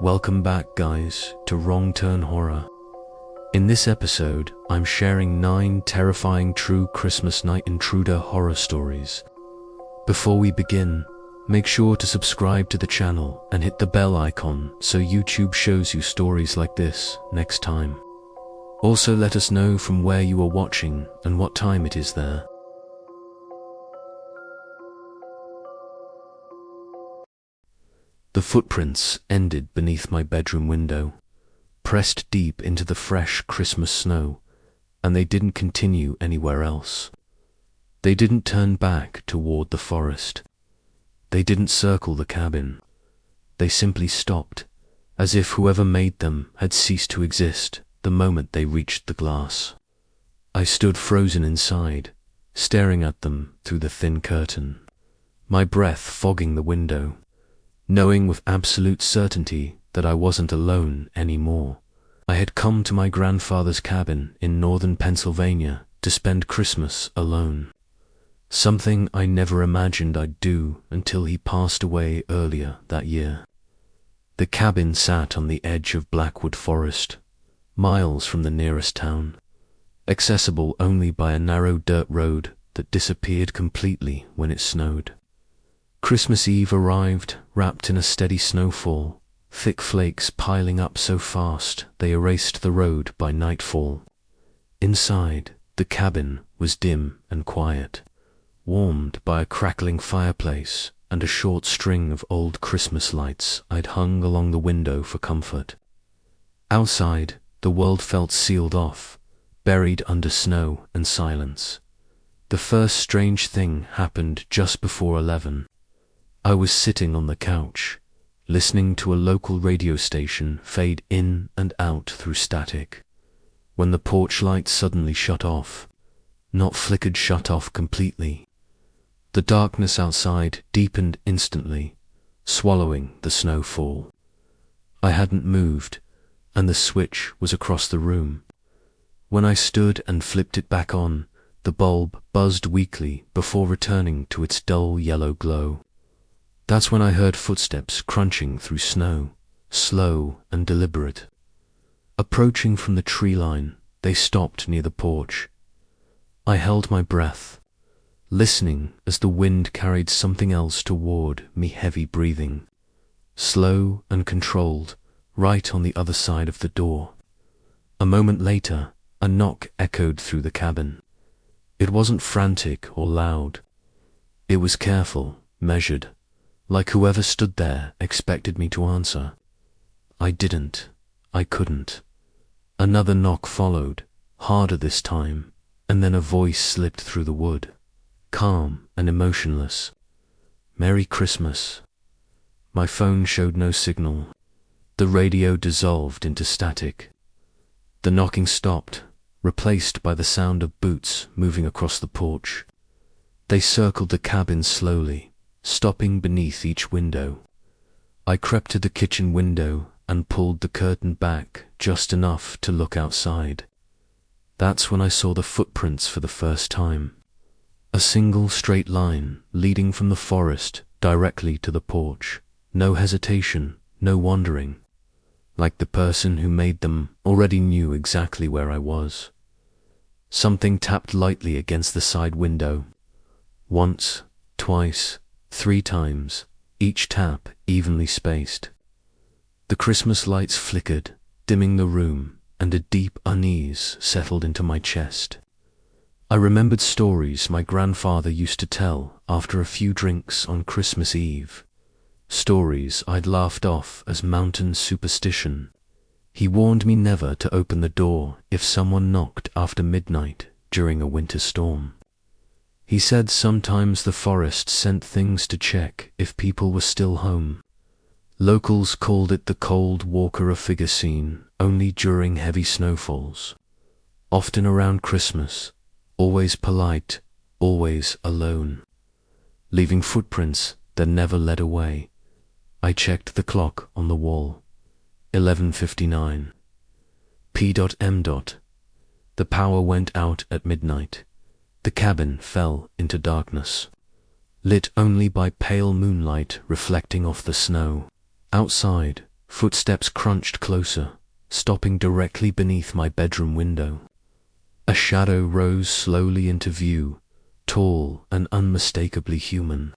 Welcome back, guys, to Wrong Turn Horror. In this episode, I'm sharing 9 terrifying true Christmas night intruder horror stories. Before we begin, make sure to subscribe to the channel and hit the bell icon so YouTube shows you stories like this next time. Also, let us know from where you are watching and what time it is there. The footprints ended beneath my bedroom window, pressed deep into the fresh Christmas snow, and they didn't continue anywhere else. They didn't turn back toward the forest. They didn't circle the cabin. They simply stopped, as if whoever made them had ceased to exist the moment they reached the glass. I stood frozen inside, staring at them through the thin curtain, my breath fogging the window, knowing with absolute certainty that I wasn't alone anymore. I had come to my grandfather's cabin in northern Pennsylvania to spend Christmas alone, something I never imagined I'd do until he passed away earlier that year. The cabin sat on the edge of Blackwood Forest, miles from the nearest town, accessible only by a narrow dirt road that disappeared completely when it snowed. Christmas Eve arrived, wrapped in a steady snowfall, thick flakes piling up so fast they erased the road by nightfall. Inside, the cabin was dim and quiet, warmed by a crackling fireplace and a short string of old Christmas lights I'd hung along the window for comfort. Outside, the world felt sealed off, buried under snow and silence. The first strange thing happened just before 11. I was sitting on the couch, listening to a local radio station fade in and out through static, when the porch light suddenly shut off, not flickered shut off completely. The darkness outside deepened instantly, swallowing the snowfall. I hadn't moved, and the switch was across the room. When I stood and flipped it back on, the bulb buzzed weakly before returning to its dull yellow glow. That's when I heard footsteps crunching through snow, slow and deliberate. Approaching from the tree line, they stopped near the porch. I held my breath, listening as the wind carried something else toward me, heavy breathing, slow and controlled, right on the other side of the door. A moment later, a knock echoed through the cabin. It wasn't frantic or loud. It was careful, measured, like whoever stood there expected me to answer. I didn't. I couldn't. Another knock followed, harder this time, and then a voice slipped through the wood, calm and emotionless. "Merry Christmas." My phone showed no signal. The radio dissolved into static. The knocking stopped, replaced by the sound of boots moving across the porch. They circled the cabin slowly, stopping beneath each window. I crept to the kitchen window and pulled the curtain back just enough to look outside. That's when I saw the footprints for the first time. A single straight line leading from the forest directly to the porch. No hesitation, no wandering. Like the person who made them already knew exactly where I was. Something tapped lightly against the side window. Once, twice, 3 times, each tap evenly spaced. The Christmas lights flickered, dimming the room, and a deep unease settled into my chest. I remembered stories my grandfather used to tell after a few drinks on Christmas Eve, stories I'd laughed off as mountain superstition. He warned me never to open the door if someone knocked after midnight during a winter storm. He said sometimes the forest sent things to check if people were still home. Locals called it the cold walker-a-figure scene only during heavy snowfalls. Often around Christmas, always polite, always alone. Leaving footprints that never led away. I checked the clock on the wall. 11:59. P.M. The power went out at midnight. The cabin fell into darkness, lit only by pale moonlight reflecting off the snow. Outside, Footsteps crunched closer, stopping directly beneath my bedroom window. A shadow rose slowly into view, tall and unmistakably human.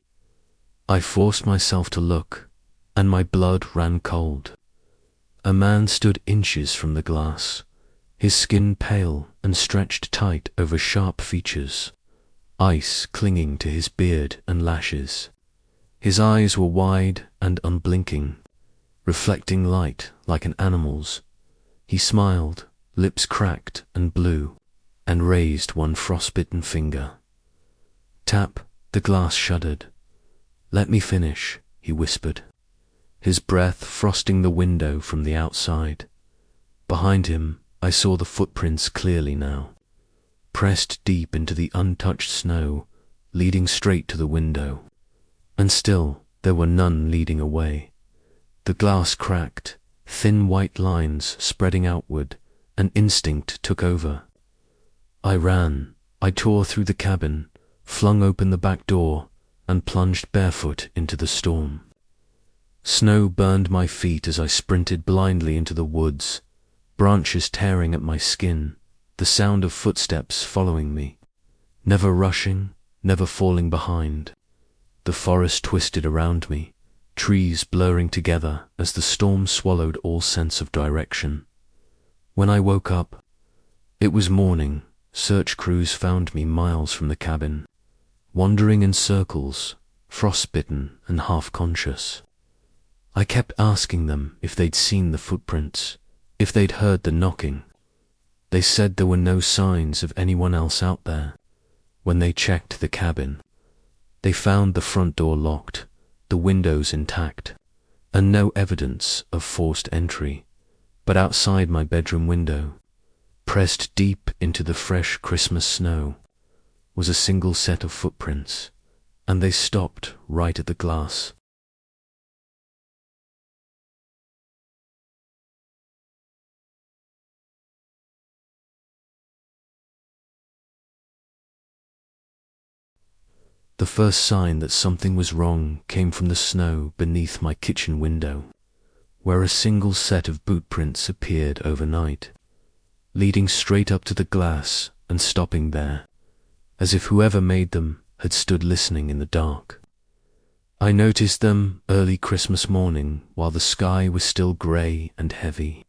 I forced myself to look, and my blood ran cold. A man stood inches from the glass, his skin pale and stretched tight over sharp features, ice clinging to his beard and lashes. His eyes were wide and unblinking, reflecting light like an animal's. He smiled, lips cracked and blue, and raised one frostbitten finger. Tap, the glass shuddered. "Let me finish," he whispered, his breath frosting the window from the outside. Behind him, I saw the footprints clearly now, pressed deep into the untouched snow, leading straight to the window. And still, there were none leading away. The glass cracked, thin white lines spreading outward, and instinct took over. I ran. I tore through the cabin, flung open the back door, and plunged barefoot into the storm. Snow burned my feet as I sprinted blindly into the woods, branches tearing at my skin, the sound of footsteps following me, never rushing, never falling behind. The forest twisted around me, trees blurring together as the storm swallowed all sense of direction. When I woke up, it was morning. Search crews found me miles from the cabin, wandering in circles, frostbitten and half-conscious. I kept asking them if they'd seen the footprints, if they'd heard the knocking. They said there were no signs of anyone else out there. When they checked the cabin, they found the front door locked, the windows intact, and no evidence of forced entry. But outside my bedroom window, pressed deep into the fresh Christmas snow, was a single set of footprints, and they stopped right at the glass. The first sign that something was wrong came from the snow beneath my kitchen window, where a single set of boot prints appeared overnight, leading straight up to the glass and stopping there, as if whoever made them had stood listening in the dark. I noticed them early Christmas morning while the sky was still grey and heavy,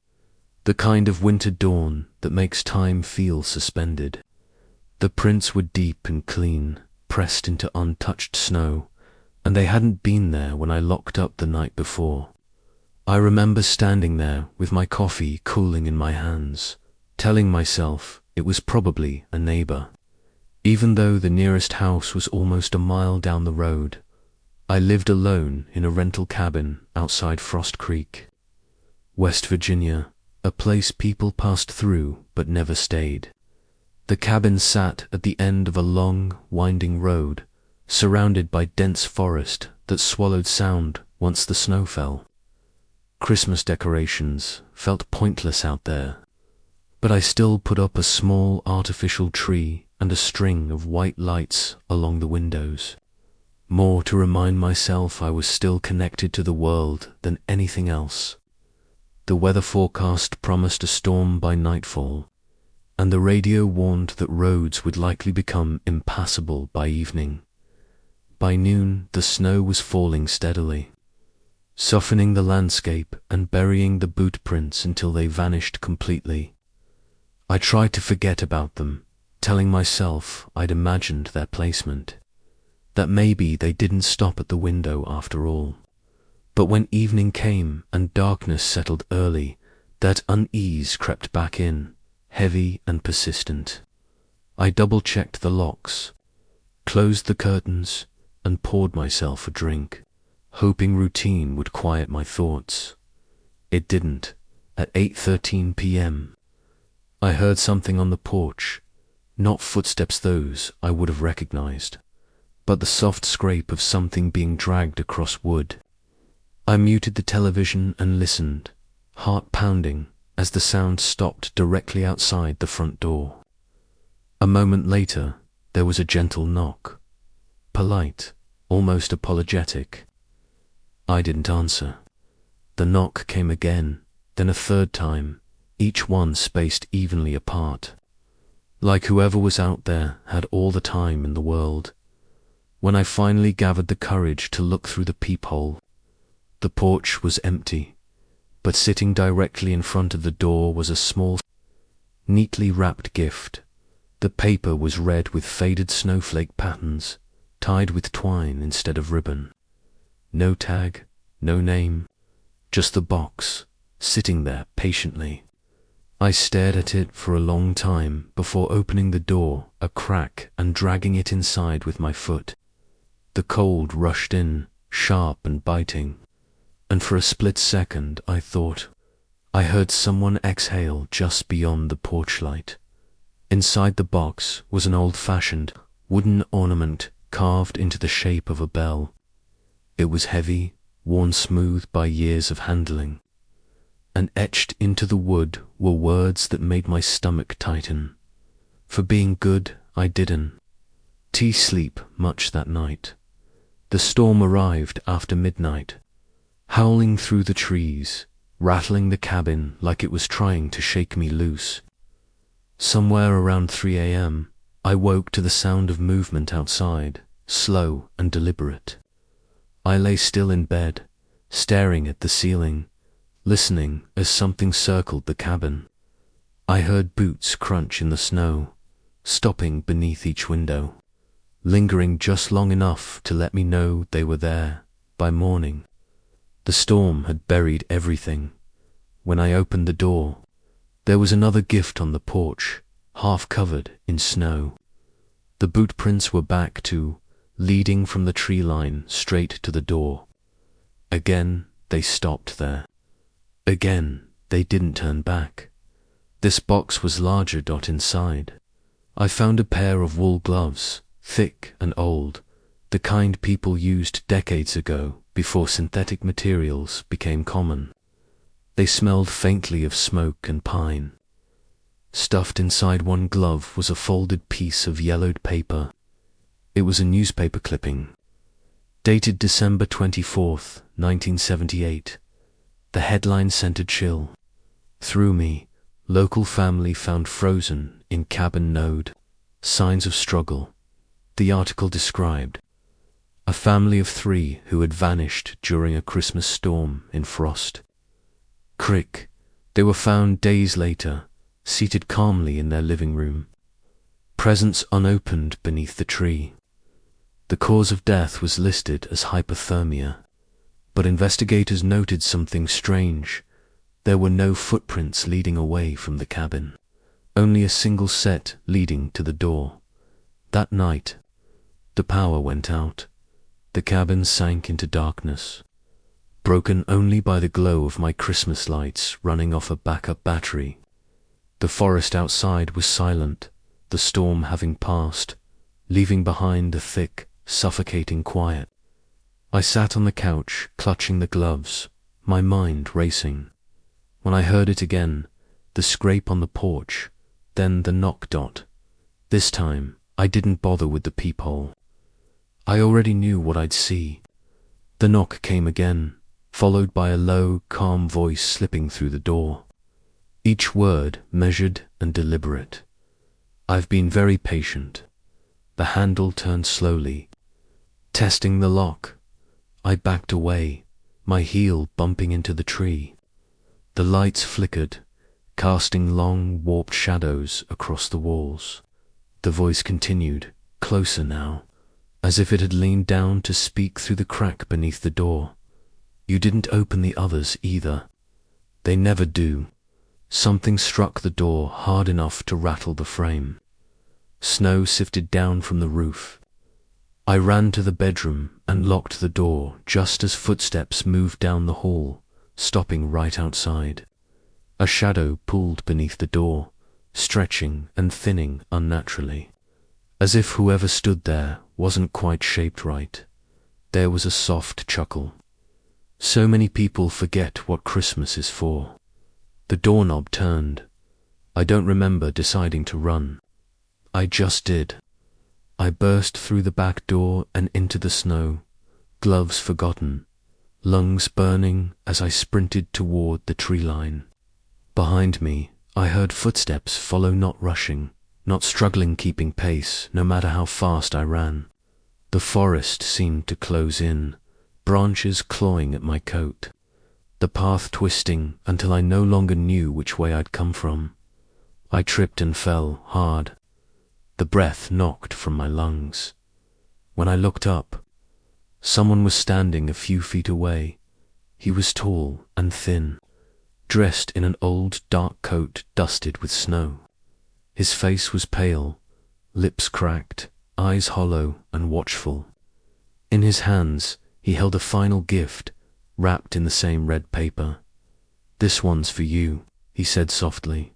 the kind of winter dawn that makes time feel suspended. The prints were deep and clean, pressed into untouched snow, and they hadn't been there when I locked up the night before. I remember standing there with my coffee cooling in my hands, telling myself it was probably a neighbor. Even though the nearest house was almost a mile down the road, I lived alone in a rental cabin outside Frost Creek, West Virginia, a place people passed through but never stayed. The cabin sat at the end of a long, winding road, surrounded by dense forest that swallowed sound once the snow fell. Christmas decorations felt pointless out there, but I still put up a small artificial tree and a string of white lights along the windows, more to remind myself I was still connected to the world than anything else. The weather forecast promised a storm by nightfall, and the radio warned that roads would likely become impassable by evening. By noon, the snow was falling steadily, softening the landscape and burying the boot prints until they vanished completely. I tried to forget about them, telling myself I'd imagined their placement, that maybe they didn't stop at the window after all. But when evening came and darkness settled early, that unease crept back in, heavy and persistent. I double-checked the locks, closed the curtains, and poured myself a drink, hoping routine would quiet my thoughts. It didn't. At 8:13 p.m., I heard something on the porch, not footsteps those I would have recognized, but the soft scrape of something being dragged across wood. I muted the television and listened, heart pounding, as the sound stopped directly outside the front door. A moment later, there was a gentle knock, polite, almost apologetic. I didn't answer. The knock came again, then a third time, each one spaced evenly apart. Like whoever was out there had all the time in the world. When I finally gathered the courage to look through the peephole, the porch was empty, but sitting directly in front of the door was a small, neatly wrapped gift. The paper was red with faded snowflake patterns, tied with twine instead of ribbon. No tag, no name, just the box, sitting there patiently. I stared at it for a long time before opening the door a crack and dragging it inside with my foot. The cold rushed in, sharp and biting, and for a split second I thought I heard someone exhale just beyond the porch light. Inside the box was an old-fashioned wooden ornament carved into the shape of a bell. It was heavy, worn smooth by years of handling, and etched into the wood were words that made my stomach tighten. For being good, I didn't sleep much that night. The storm arrived after midnight, howling through the trees, rattling the cabin like it was trying to shake me loose. Somewhere around 3 a.m., I woke to the sound of movement outside, slow and deliberate. I lay still in bed, staring at the ceiling, listening as something circled the cabin. I heard boots crunch in the snow, stopping beneath each window, lingering just long enough to let me know they were there. By morning, the storm had buried everything. When I opened the door, there was another gift on the porch, half covered in snow. The boot prints were back too, leading from the tree line straight to the door. Again, they stopped there. Again, they didn't turn back. This box was larger. Inside, I found a pair of wool gloves, thick and old, the kind people used decades ago before synthetic materials became common. They smelled faintly of smoke and pine. Stuffed inside one glove was a folded piece of yellowed paper. It was a newspaper clipping, dated December 24th, 1978. The headline sent a chill through me. Local family found frozen in cabin node. Signs of struggle. The article described a family of 3 who had vanished during a Christmas storm in Frost Creek. They were found days later, seated calmly in their living room, presents unopened beneath the tree. The cause of death was listed as hypothermia, but investigators noted something strange. There were no footprints leading away from the cabin, only a single set leading to the door. That night, the power went out. The cabin sank into darkness, broken only by the glow of my Christmas lights running off a backup battery. The forest outside was silent, the storm having passed, leaving behind a thick, suffocating quiet. I sat on the couch, clutching the gloves, my mind racing. When I heard it again, the scrape on the porch, then the knock. This time, I didn't bother with the peephole. I already knew what I'd see. The knock came again, followed by a low, calm voice slipping through the door. Each word measured and deliberate. I've been very patient. The handle turned slowly. Testing the lock, I backed away, my heel bumping into the tree. The lights flickered, casting long, warped shadows across the walls. The voice continued, closer now, as if it had leaned down to speak through the crack beneath the door. You didn't open the others either. They never do. Something struck the door hard enough to rattle the frame. Snow sifted down from the roof. I ran to the bedroom and locked the door just as footsteps moved down the hall, stopping right outside. A shadow pulled beneath the door, stretching and thinning unnaturally, as if whoever stood there wasn't quite shaped right. There was a soft chuckle. So many people forget what Christmas is for. The doorknob turned. I don't remember deciding to run. I just did. I burst through the back door and into the snow, gloves forgotten, lungs burning as I sprinted toward the tree line. Behind me, I heard footsteps follow, not rushing, not struggling, keeping pace, no matter how fast I ran. The forest seemed to close in, branches clawing at my coat, the path twisting until I no longer knew which way I'd come from. I tripped and fell hard. The breath knocked from my lungs. When I looked up, someone was standing a few feet away. He was tall and thin, dressed in an old dark coat dusted with snow. His face was pale, lips cracked, eyes hollow and watchful. In his hands, he held a final gift, wrapped in the same red paper. "This one's for you," he said softly.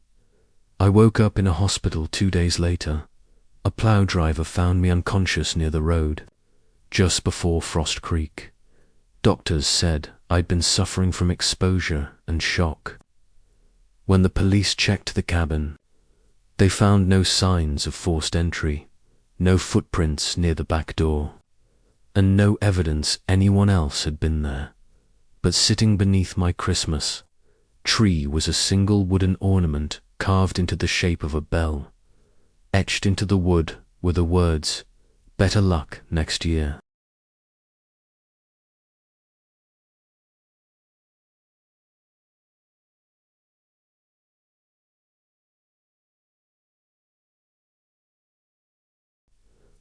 I woke up in a hospital 2 days later. A plow driver found me unconscious near the road, just before Frost Creek. Doctors said I'd been suffering from exposure and shock. When the police checked the cabin, they found no signs of forced entry, no footprints near the back door, and no evidence anyone else had been there. But sitting beneath my Christmas tree was a single wooden ornament carved into the shape of a bell. Etched into the wood were the words, "Better luck next year."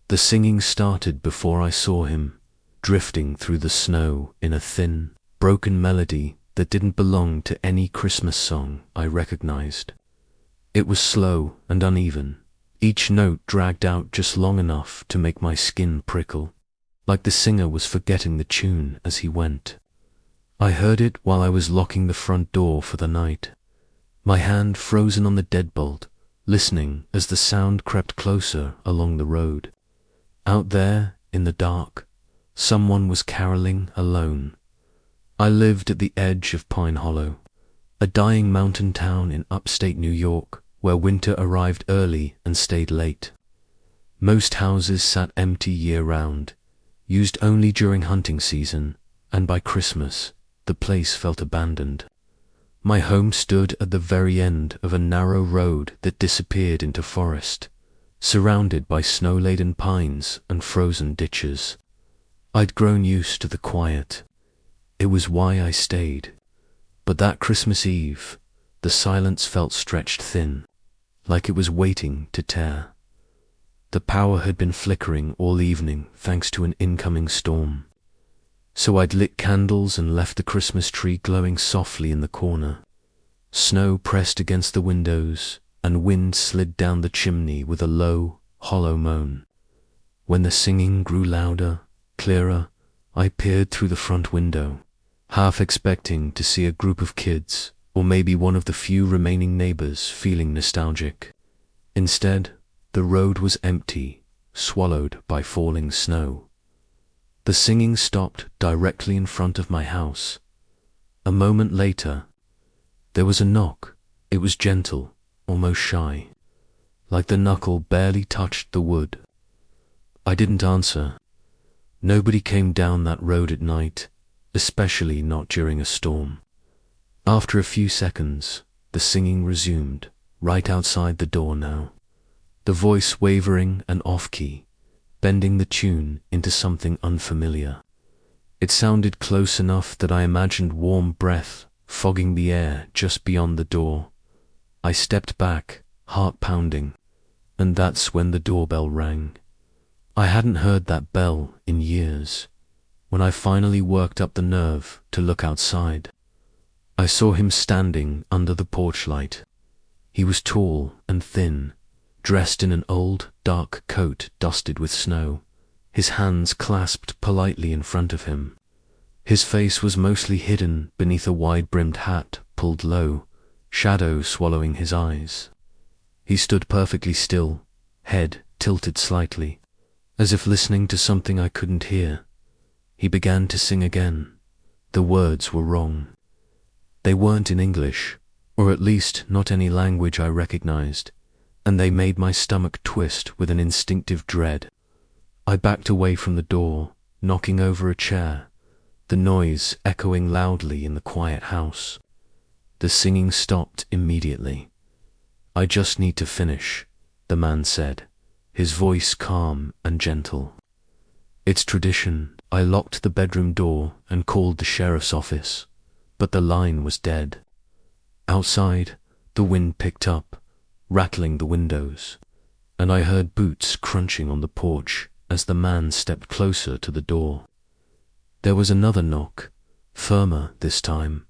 The singing started before I saw him, drifting through the snow in a thin, broken melody that didn't belong to any Christmas song I recognized. It was slow and uneven, each note dragged out just long enough to make my skin prickle, like the singer was forgetting the tune as he went. I heard it while I was locking the front door for the night, my hand frozen on the deadbolt, listening as the sound crept closer along the road. Out there, in the dark, someone was caroling alone. I lived at the edge of Pine Hollow, a dying mountain town in upstate New York, where winter arrived early and stayed late. Most houses sat empty year-round, used only during hunting season, and by Christmas, the place felt abandoned. My home stood at the very end of a narrow road that disappeared into forest, surrounded by snow-laden pines and frozen ditches. I'd grown used to the quiet. It was why I stayed. But that Christmas Eve, the silence felt stretched thin, like it was waiting to tear. The power had been flickering all evening thanks to an incoming storm. So I'd lit candles and left the Christmas tree glowing softly in the corner. Snow pressed against the windows, and wind slid down the chimney with a low, hollow moan. When the singing grew louder, clearer, I peered through the front window, half expecting to see a group of kids, or maybe one of the few remaining neighbors feeling nostalgic. Instead, the road was empty, swallowed by falling snow. The singing stopped directly in front of my house. A moment later, there was a knock. It was gentle, almost shy, like the knuckle barely touched the wood. I didn't answer. Nobody came down that road at night, especially not during a storm. After a few seconds, the singing resumed, right outside the door now, the voice wavering and off-key, bending the tune into something unfamiliar. It sounded close enough that I imagined warm breath fogging the air just beyond the door. I stepped back, heart pounding, and that's when the doorbell rang. I hadn't heard that bell in years. When I finally worked up the nerve to look outside, I saw him standing under the porch light. He was tall and thin, dressed in an old, dark coat dusted with snow, his hands clasped politely in front of him. His face was mostly hidden beneath a wide-brimmed hat pulled low, shadow swallowing his eyes. He stood perfectly still, head tilted slightly, as if listening to something I couldn't hear. He began to sing again. The words were wrong. They weren't in English, or at least not any language I recognized, and they made my stomach twist with an instinctive dread. I backed away from the door, knocking over a chair. the noise echoing loudly in the quiet house. The singing stopped immediately. "I just need to finish," the man said, his voice calm and gentle. "It's tradition." I locked the bedroom door and called the sheriff's office, but the line was dead. Outside, the wind picked up, rattling the windows, and I heard boots crunching on the porch as the man stepped closer to the door. There was another knock, firmer this time,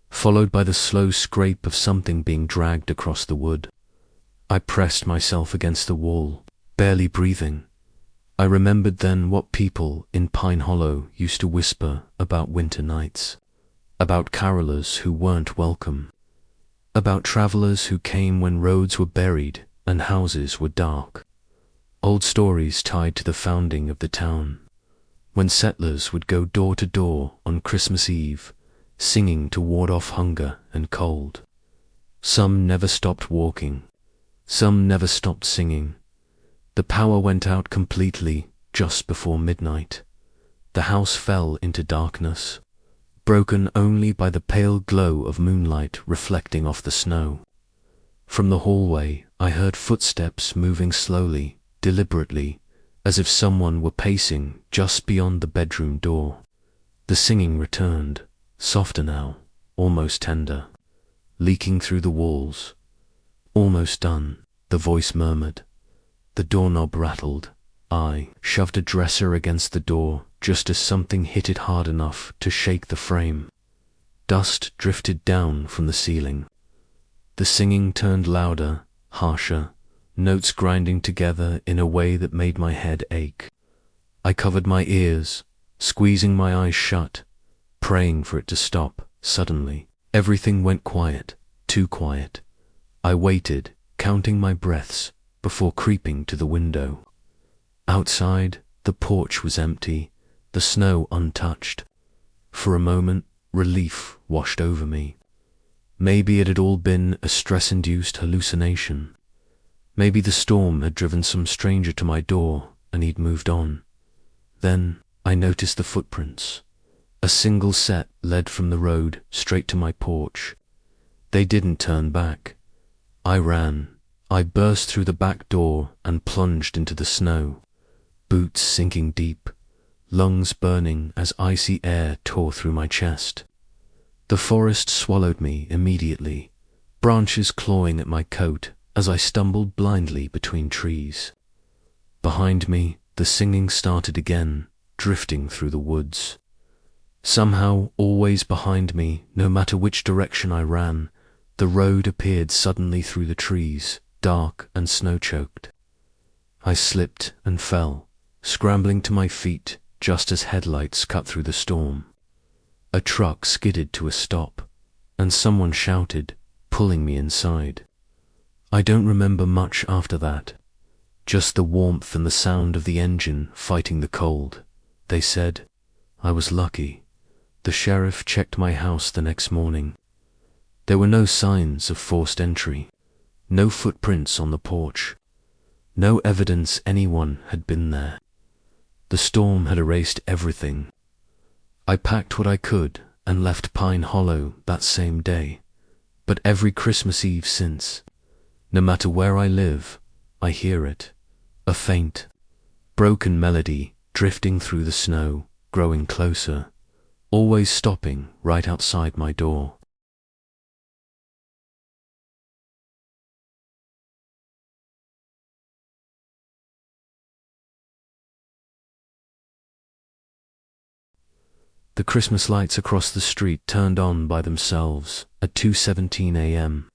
followed by the slow scrape of something being dragged across the wood. I pressed myself against the wall, barely breathing. I remembered then what people in Pine Hollow used to whisper about winter nights, about carolers who weren't welcome, about travelers who came when roads were buried and houses were dark. Old stories tied to the founding of the town, when settlers would go door to door on Christmas Eve, singing to ward off hunger and cold. Some never stopped walking, some never stopped singing. The power went out completely just before midnight. The house fell into darkness, broken only by the pale glow of moonlight reflecting off the snow. From the hallway, I heard footsteps moving slowly, deliberately, as if someone were pacing just beyond the bedroom door. The singing returned, softer now, almost tender, leaking through the walls. "Almost done," the voice murmured. The doorknob rattled. I shoved a dresser against the door just as something hit it hard enough to shake the frame. Dust drifted down from the ceiling. The singing turned louder, harsher, notes grinding together in a way that made my head ache. I covered my ears, squeezing my eyes shut, praying for it to stop. Suddenly, everything went quiet, too quiet. I waited, counting my breaths, before creeping to the window. Outside, the porch was empty, the snow untouched. For a moment, relief washed over me. Maybe it had all been a stress-induced hallucination. Maybe the storm had driven some stranger to my door and he'd moved on. Then I noticed the footprints. A single set led from the road straight to my porch. They didn't turn back. I ran. I burst through the back door and plunged into the snow, boots sinking deep, lungs burning as icy air tore through my chest. The forest swallowed me immediately, branches clawing at my coat as I stumbled blindly between trees. Behind me, the singing started again, drifting through the woods. Somehow, always behind me, no matter which direction I ran, the road appeared suddenly through the trees, dark and snow-choked. I slipped and fell, scrambling to my feet just as headlights cut through the storm. A truck skidded to a stop, and someone shouted, pulling me inside. I don't remember much after that, just the warmth and the sound of the engine fighting the cold. They said I was lucky. The sheriff checked my house the next morning. There were no signs of forced entry. No footprints on the porch. No evidence anyone had been there. The storm had erased everything. I packed what I could and left Pine Hollow that same day. But every Christmas Eve since, no matter where I live, I hear it. A faint, broken melody drifting through the snow, growing closer, always stopping right outside my door. The Christmas lights across the street turned on by themselves at 2:17 a.m.,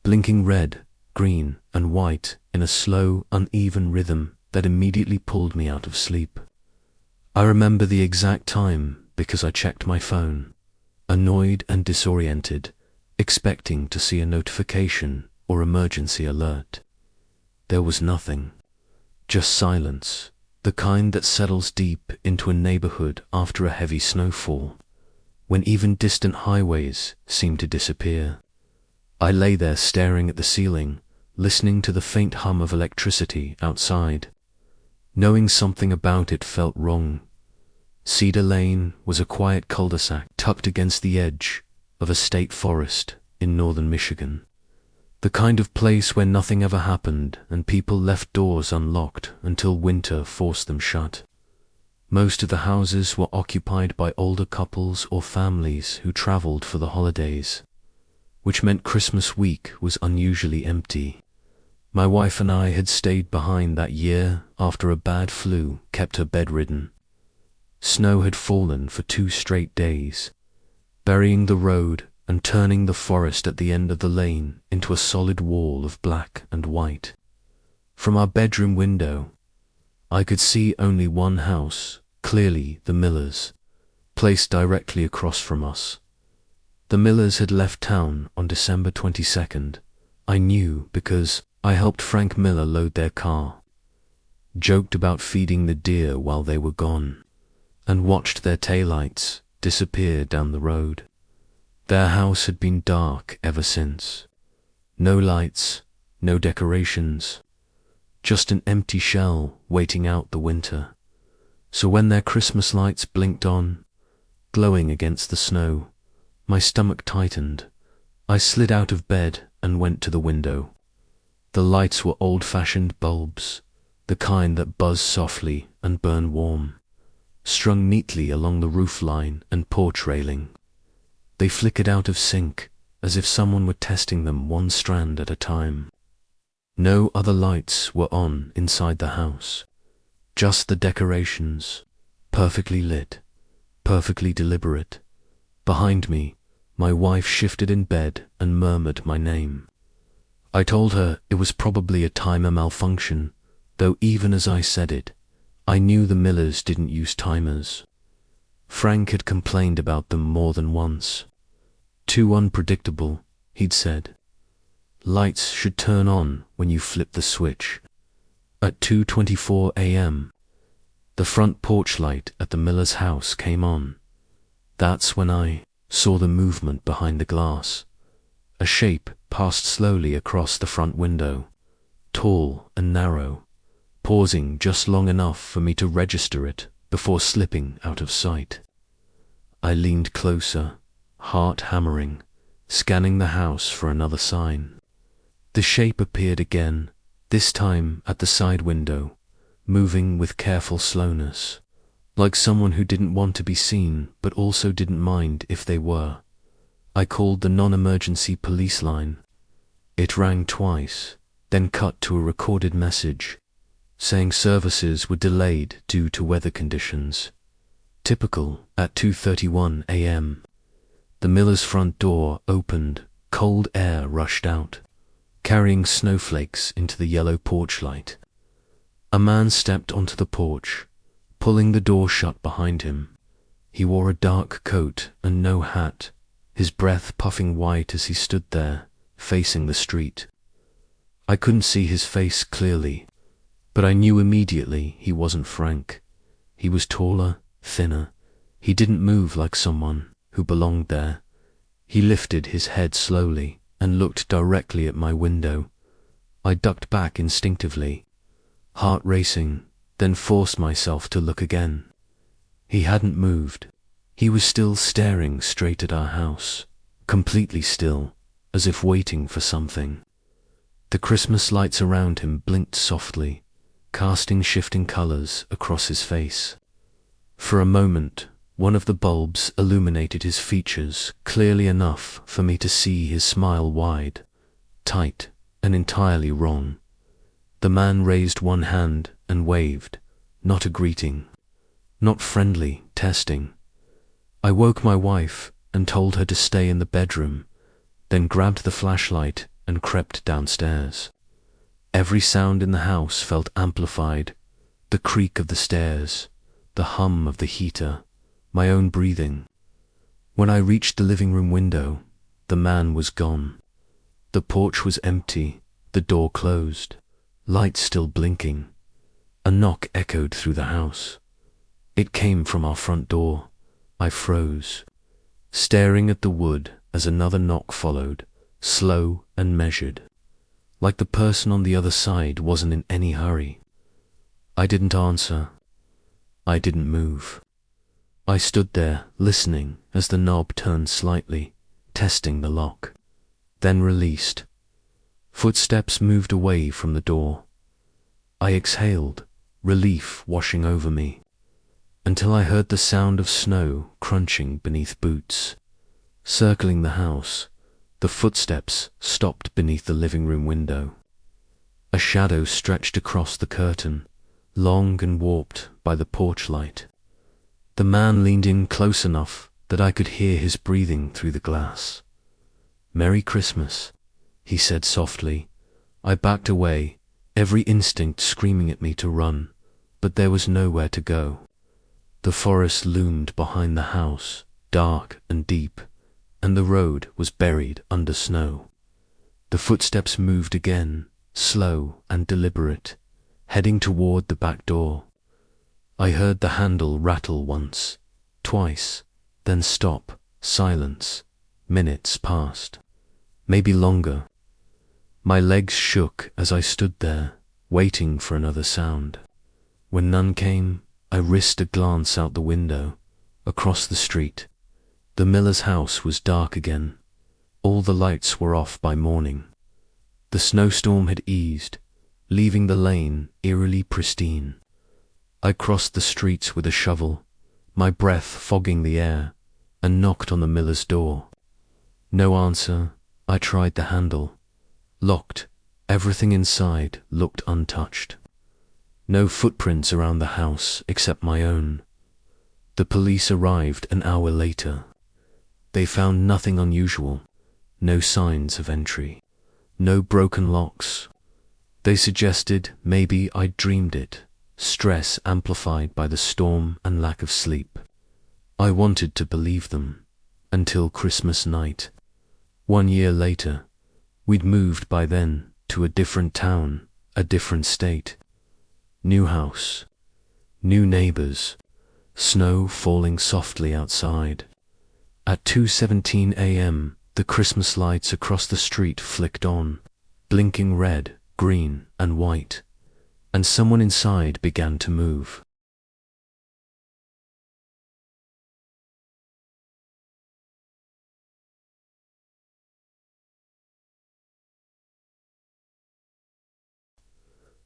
blinking red, green, and white in a slow, uneven rhythm that immediately pulled me out of sleep. I remember the exact time because I checked my phone, annoyed and disoriented, expecting to see a notification or emergency alert. There was nothing, just silence. The kind that settles deep into a neighborhood after a heavy snowfall, when even distant highways seem to disappear. I lay there staring at the ceiling, listening to the faint hum of electricity outside, knowing something about it felt wrong. Cedar Lane was a quiet cul-de-sac tucked against the edge of a state forest in northern Michigan. The kind of place where nothing ever happened and people left doors unlocked until winter forced them shut. Most of the houses were occupied by older couples or families who traveled for the holidays, which meant Christmas week was unusually empty. My wife and I had stayed behind that year after a bad flu kept her bedridden. Snow had fallen for 2 straight days, burying the road and turning the forest at the end of the lane into a solid wall of black and white. From our bedroom window, I could see only one house, clearly the Millers, placed directly across from us. The Millers had left town on December 22nd. I knew because I helped Frank Miller load their car, joked about feeding the deer while they were gone, and watched their taillights disappear down the road. Their house had been dark ever since. No lights, no decorations, just an empty shell waiting out the winter. So when their Christmas lights blinked on, glowing against the snow, my stomach tightened. I slid out of bed and went to the window. The lights were old-fashioned bulbs, the kind that buzz softly and burn warm, strung neatly along the roof line and porch railing. They flickered out of sync, as if someone were testing them one strand at a time. No other lights were on inside the house, just the decorations, perfectly lit, perfectly deliberate. Behind me, my wife shifted in bed and murmured my name. I told her it was probably a timer malfunction, though even as I said it, I knew the Millers didn't use timers. Frank had complained about them more than once. Too unpredictable, he'd said. Lights should turn on when you flip the switch. At 2:24 a.m., the front porch light at the Miller's house came on. That's when I saw the movement behind the glass. A shape passed slowly across the front window, tall and narrow, pausing just long enough for me to register it before slipping out of sight. I leaned closer, heart hammering, scanning the house for another sign. The shape appeared again, this time at the side window, moving with careful slowness, like someone who didn't want to be seen but also didn't mind if they were. I called the non-emergency police line. It rang twice, then cut to a recorded message, saying services were delayed due to weather conditions. Typical. At 2:31 a.m., the Miller's front door opened, cold air rushed out, carrying snowflakes into the yellow porch light. A man stepped onto the porch, pulling the door shut behind him. He wore a dark coat and no hat, his breath puffing white as he stood there, facing the street. I couldn't see his face clearly, but I knew immediately he wasn't Frank. He was taller, thinner. He didn't move like someone who belonged there. He lifted his head slowly and looked directly at my window. I ducked back instinctively, heart racing, then forced myself to look again. He hadn't moved. He was still staring straight at our house, completely still, as if waiting for something. The Christmas lights around him blinked softly, casting shifting colors across his face. For a moment, one of the bulbs illuminated his features clearly enough for me to see his smile wide, tight, and entirely wrong. The man raised one hand and waved, not a greeting, not friendly, testing. I woke my wife and told her to stay in the bedroom, then grabbed the flashlight and crept downstairs. Every sound in the house felt amplified, the creak of the stairs, the hum of the heater, my own breathing. When I reached the living room window, the man was gone. The porch was empty, the door closed, lights still blinking. A knock echoed through the house. It came from our front door. I froze, staring at the wood as another knock followed, slow and measured, like the person on the other side wasn't in any hurry. I didn't answer. I didn't move. I stood there, listening as the knob turned slightly, testing the lock. Then released. Footsteps moved away from the door. I exhaled, relief washing over me, until I heard the sound of snow crunching beneath boots. Circling the house, the footsteps stopped beneath the living room window. A shadow stretched across the curtain, long and warped by the porch light. The man leaned in close enough that I could hear his breathing through the glass. "Merry Christmas," he said softly. I backed away, every instinct screaming at me to run, but there was nowhere to go. The forest loomed behind the house, dark and deep, and the road was buried under snow. The footsteps moved again, slow and deliberate, heading toward the back door. I heard the handle rattle once, twice, then stop, silence. Minutes passed, maybe longer. My legs shook as I stood there, waiting for another sound. When none came, I risked a glance out the window, across the street. The miller's house was dark again. All the lights were off by morning. The snowstorm had eased, leaving the lane eerily pristine. I crossed the streets with a shovel, my breath fogging the air, and knocked on the miller's door. No answer. I tried the handle. Locked. Everything inside looked untouched. No footprints around the house except my own. The police arrived an hour later. They found nothing unusual, no signs of entry, no broken locks. They suggested maybe I'd dreamed it, stress amplified by the storm and lack of sleep. I wanted to believe them, until Christmas night. 1 year later, we'd moved by then to a different town, a different state. New house, new neighbors, snow falling softly outside. At 2:17 a.m., the Christmas lights across the street flicked on, blinking red, green, and white, and someone inside began to move.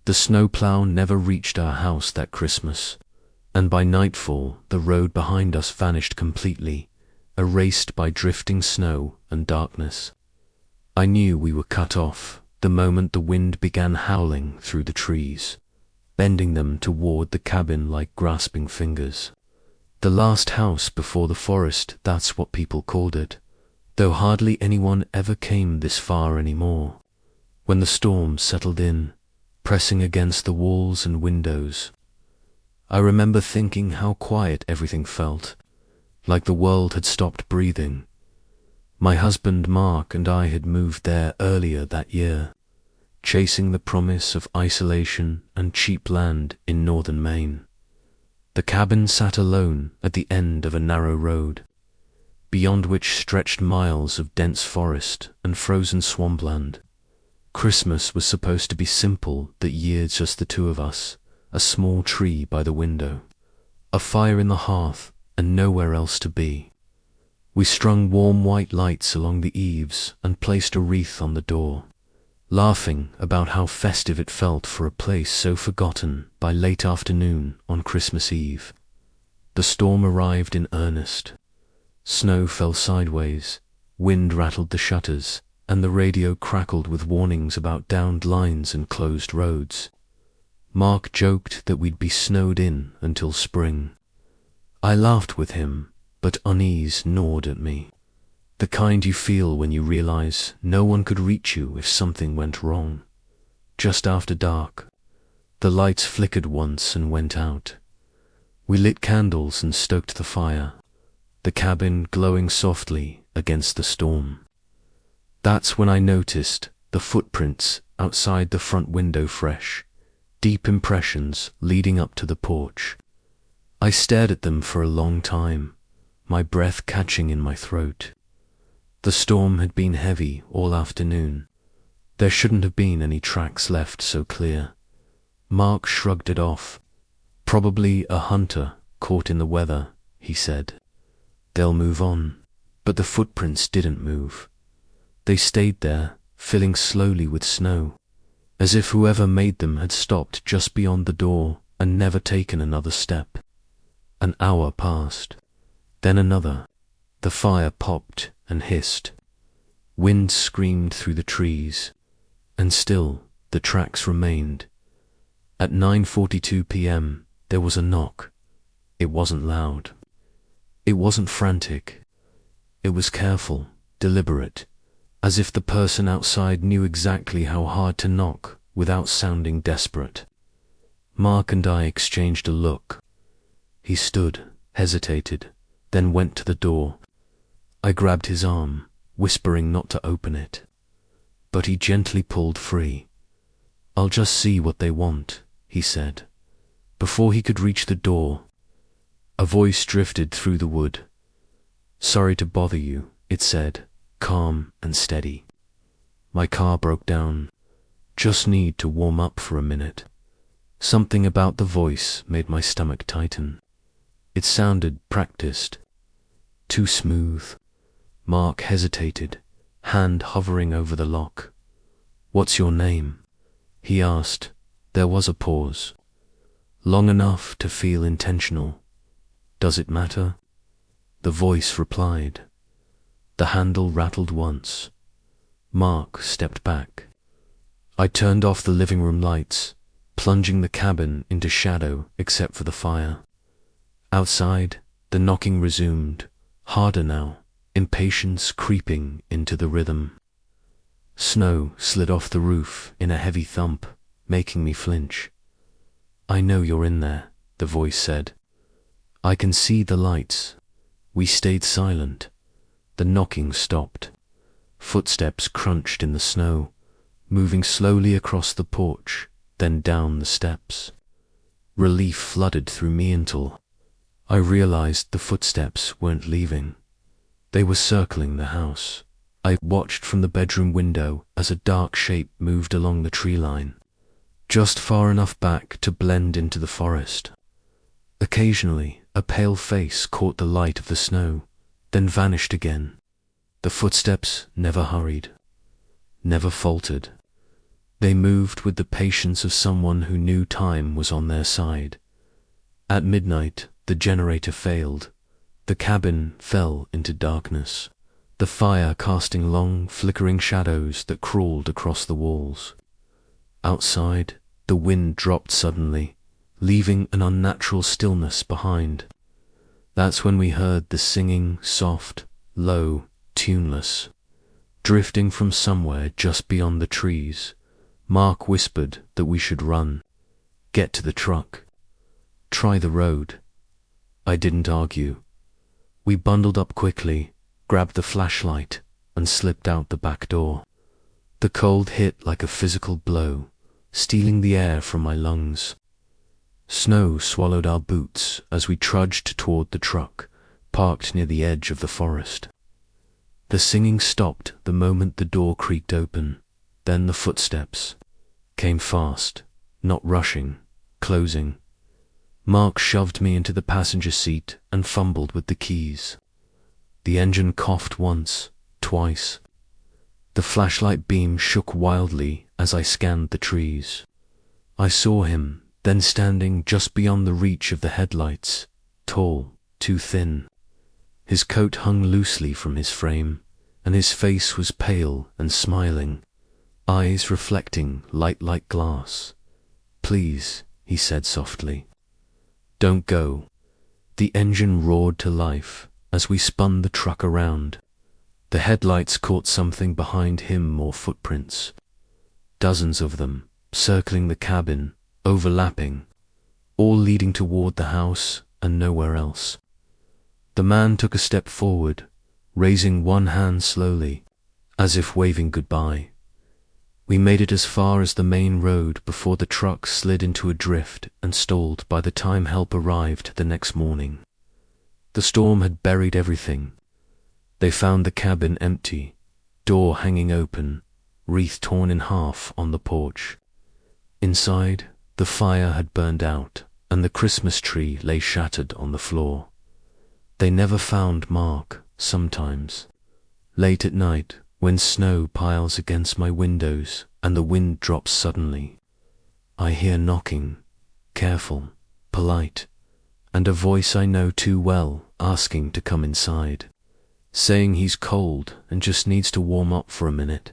The snowplow never reached our house that Christmas, and by nightfall the road behind us vanished completely, erased by drifting snow and darkness. I knew we were cut off the moment the wind began howling through the trees, bending them toward the cabin like grasping fingers. The last house before the forest, that's what people called it, though hardly anyone ever came this far anymore. When the storm settled in, pressing against the walls and windows, I remember thinking how quiet everything felt, like the world had stopped breathing. My husband Mark and I had moved there earlier that year, chasing the promise of isolation and cheap land in northern Maine. The cabin sat alone at the end of a narrow road, beyond which stretched miles of dense forest and frozen swampland. Christmas was supposed to be simple that year, just the two of us, a small tree by the window, a fire in the hearth, and nowhere else to be. We strung warm white lights along the eaves and placed a wreath on the door, laughing about how festive it felt for a place so forgotten by late afternoon on Christmas Eve. The storm arrived in earnest. Snow fell sideways, wind rattled the shutters, and the radio crackled with warnings about downed lines and closed roads. Mark joked that we'd be snowed in until spring. I laughed with him, but unease gnawed at me. The kind you feel when you realize no one could reach you if something went wrong. Just after dark, the lights flickered once and went out. We lit candles and stoked the fire, the cabin glowing softly against the storm. That's when I noticed the footprints outside the front window, fresh, deep impressions leading up to the porch. I stared at them for a long time, my breath catching in my throat. The storm had been heavy all afternoon. There shouldn't have been any tracks left so clear. Mark shrugged it off. Probably a hunter caught in the weather, he said. They'll move on. But the footprints didn't move. They stayed there, filling slowly with snow, as if whoever made them had stopped just beyond the door and never taken another step. An hour passed, then another. The fire popped and hissed. Wind screamed through the trees, and still the tracks remained. At 9:42 p.m. there was a knock. It wasn't loud. It wasn't frantic. It was careful, deliberate, as if the person outside knew exactly how hard to knock without sounding desperate. Mark and I exchanged a look. He stood, hesitated, then went to the door. I grabbed his arm, whispering not to open it. But he gently pulled free. "I'll just see what they want," he said. Before he could reach the door, a voice drifted through the wood. "Sorry to bother you," it said, calm and steady. "My car broke down. Just need to warm up for a minute." Something about the voice made my stomach tighten. It sounded practiced, too smooth. Mark hesitated, hand hovering over the lock. "What's your name?" he asked. There was a pause, long enough to feel intentional. "Does it matter?" The voice replied. The handle rattled once. Mark stepped back. I turned off the living room lights, plunging the cabin into shadow except for the fire. Outside, the knocking resumed, harder now, impatience creeping into the rhythm. Snow slid off the roof in a heavy thump, making me flinch. "I know you're in there," the voice said. "I can see the lights." We stayed silent. The knocking stopped. Footsteps crunched in the snow, moving slowly across the porch, then down the steps. Relief flooded through me until I realized the footsteps weren't leaving. They were circling the house. I watched from the bedroom window as a dark shape moved along the tree line, just far enough back to blend into the forest. Occasionally, a pale face caught the light of the snow, then vanished again. The footsteps never hurried, never faltered. They moved with the patience of someone who knew time was on their side. At midnight, the generator failed. The cabin fell into darkness, the fire casting long, flickering shadows that crawled across the walls. Outside, the wind dropped suddenly, leaving an unnatural stillness behind. That's when we heard the singing, soft, low, tuneless, drifting from somewhere just beyond the trees. Mark whispered that we should run, get to the truck, try the road. I didn't argue. We bundled up quickly, grabbed the flashlight, and slipped out the back door. The cold hit like a physical blow, stealing the air from my lungs. Snow swallowed our boots as we trudged toward the truck, parked near the edge of the forest. The singing stopped the moment the door creaked open. Then the footsteps came fast, not rushing, closing. Mark shoved me into the passenger seat and fumbled with the keys. The engine coughed once, twice. The flashlight beam shook wildly as I scanned the trees. I saw him, then standing just beyond the reach of the headlights, tall, too thin. His coat hung loosely from his frame, and his face was pale and smiling, eyes reflecting light like glass. "Please," he said softly, "don't go." The engine roared to life as we spun the truck around. The headlights caught something behind him, more footprints. Dozens of them, circling the cabin, overlapping, all leading toward the house and nowhere else. The man took a step forward, raising one hand slowly, as if waving goodbye. We made it as far as the main road before the truck slid into a drift and stalled by the time help arrived the next morning. The storm had buried everything. They found the cabin empty, door hanging open, wreath torn in half on the porch. Inside, the fire had burned out, and the Christmas tree lay shattered on the floor. They never found Mark. Sometimes, late at night, when snow piles against my windows and the wind drops suddenly, I hear knocking, careful, polite, and a voice I know too well asking to come inside, saying he's cold and just needs to warm up for a minute.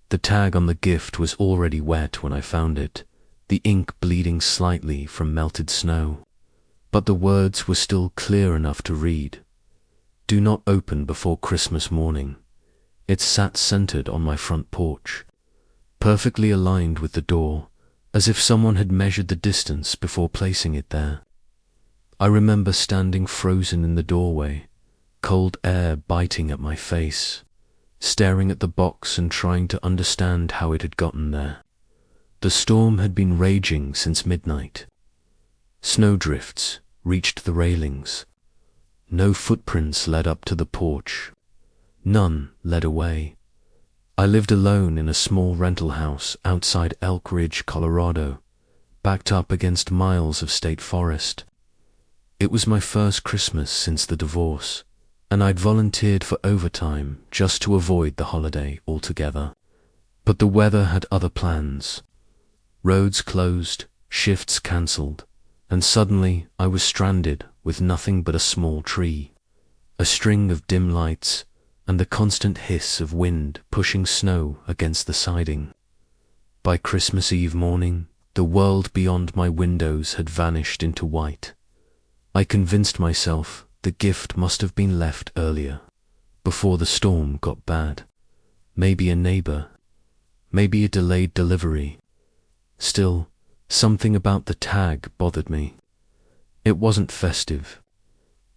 The tag on the gift was already wet when I found it, the ink bleeding slightly from melted snow. But the words were still clear enough to read. Do not open before Christmas morning. It sat centered on my front porch, perfectly aligned with the door, as if someone had measured the distance before placing it there. I remember standing frozen in the doorway, cold air biting at my face, staring at the box and trying to understand how it had gotten there. The storm had been raging since midnight. Snowdrifts reached the railings. No footprints led up to the porch. None led away. I lived alone in a small rental house outside Elk Ridge, Colorado, backed up against miles of state forest. It was my first Christmas since the divorce, and I'd volunteered for overtime just to avoid the holiday altogether. But the weather had other plans. Roads closed, shifts cancelled, and suddenly I was stranded with nothing but a small tree, a string of dim lights, and the constant hiss of wind pushing snow against the siding. By Christmas Eve morning, the world beyond my windows had vanished into white. I convinced myself the gift must have been left earlier, before the storm got bad. Maybe a neighbor, maybe a delayed delivery. Still, something about the tag bothered me. It wasn't festive.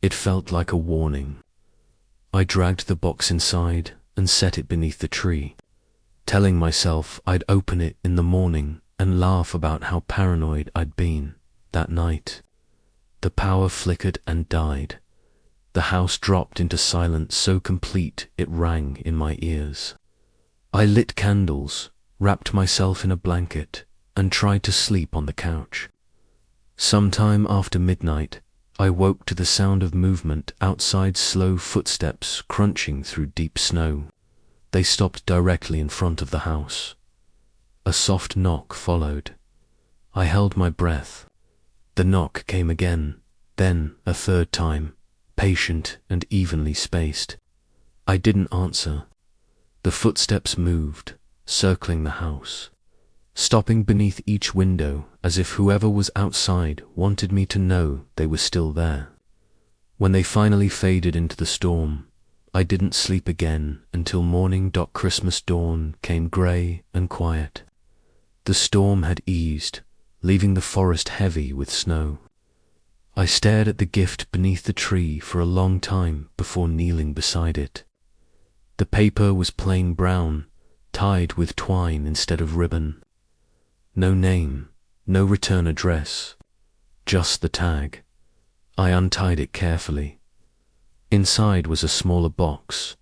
It felt like a warning. I dragged the box inside and set it beneath the tree, telling myself I'd open it in the morning and laugh about how paranoid I'd been that night. The power flickered and died. The house dropped into silence so complete it rang in my ears. I lit candles, wrapped myself in a blanket, and tried to sleep on the couch. Sometime after midnight, I woke to the sound of movement outside, slow footsteps crunching through deep snow. They stopped directly in front of the house. A soft knock followed. I held my breath. The knock came again, then a third time, patient and evenly spaced. I didn't answer. The footsteps moved, circling the house, stopping beneath each window as if whoever was outside wanted me to know they were still there. When they finally faded into the storm, I didn't sleep again until morning. Christmas dawn came grey and quiet. The storm had eased, leaving the forest heavy with snow. I stared at the gift beneath the tree for a long time before kneeling beside it. The paper was plain brown, tied with twine instead of ribbon. No name, no return address, just the tag. I untied it carefully. Inside was a smaller box,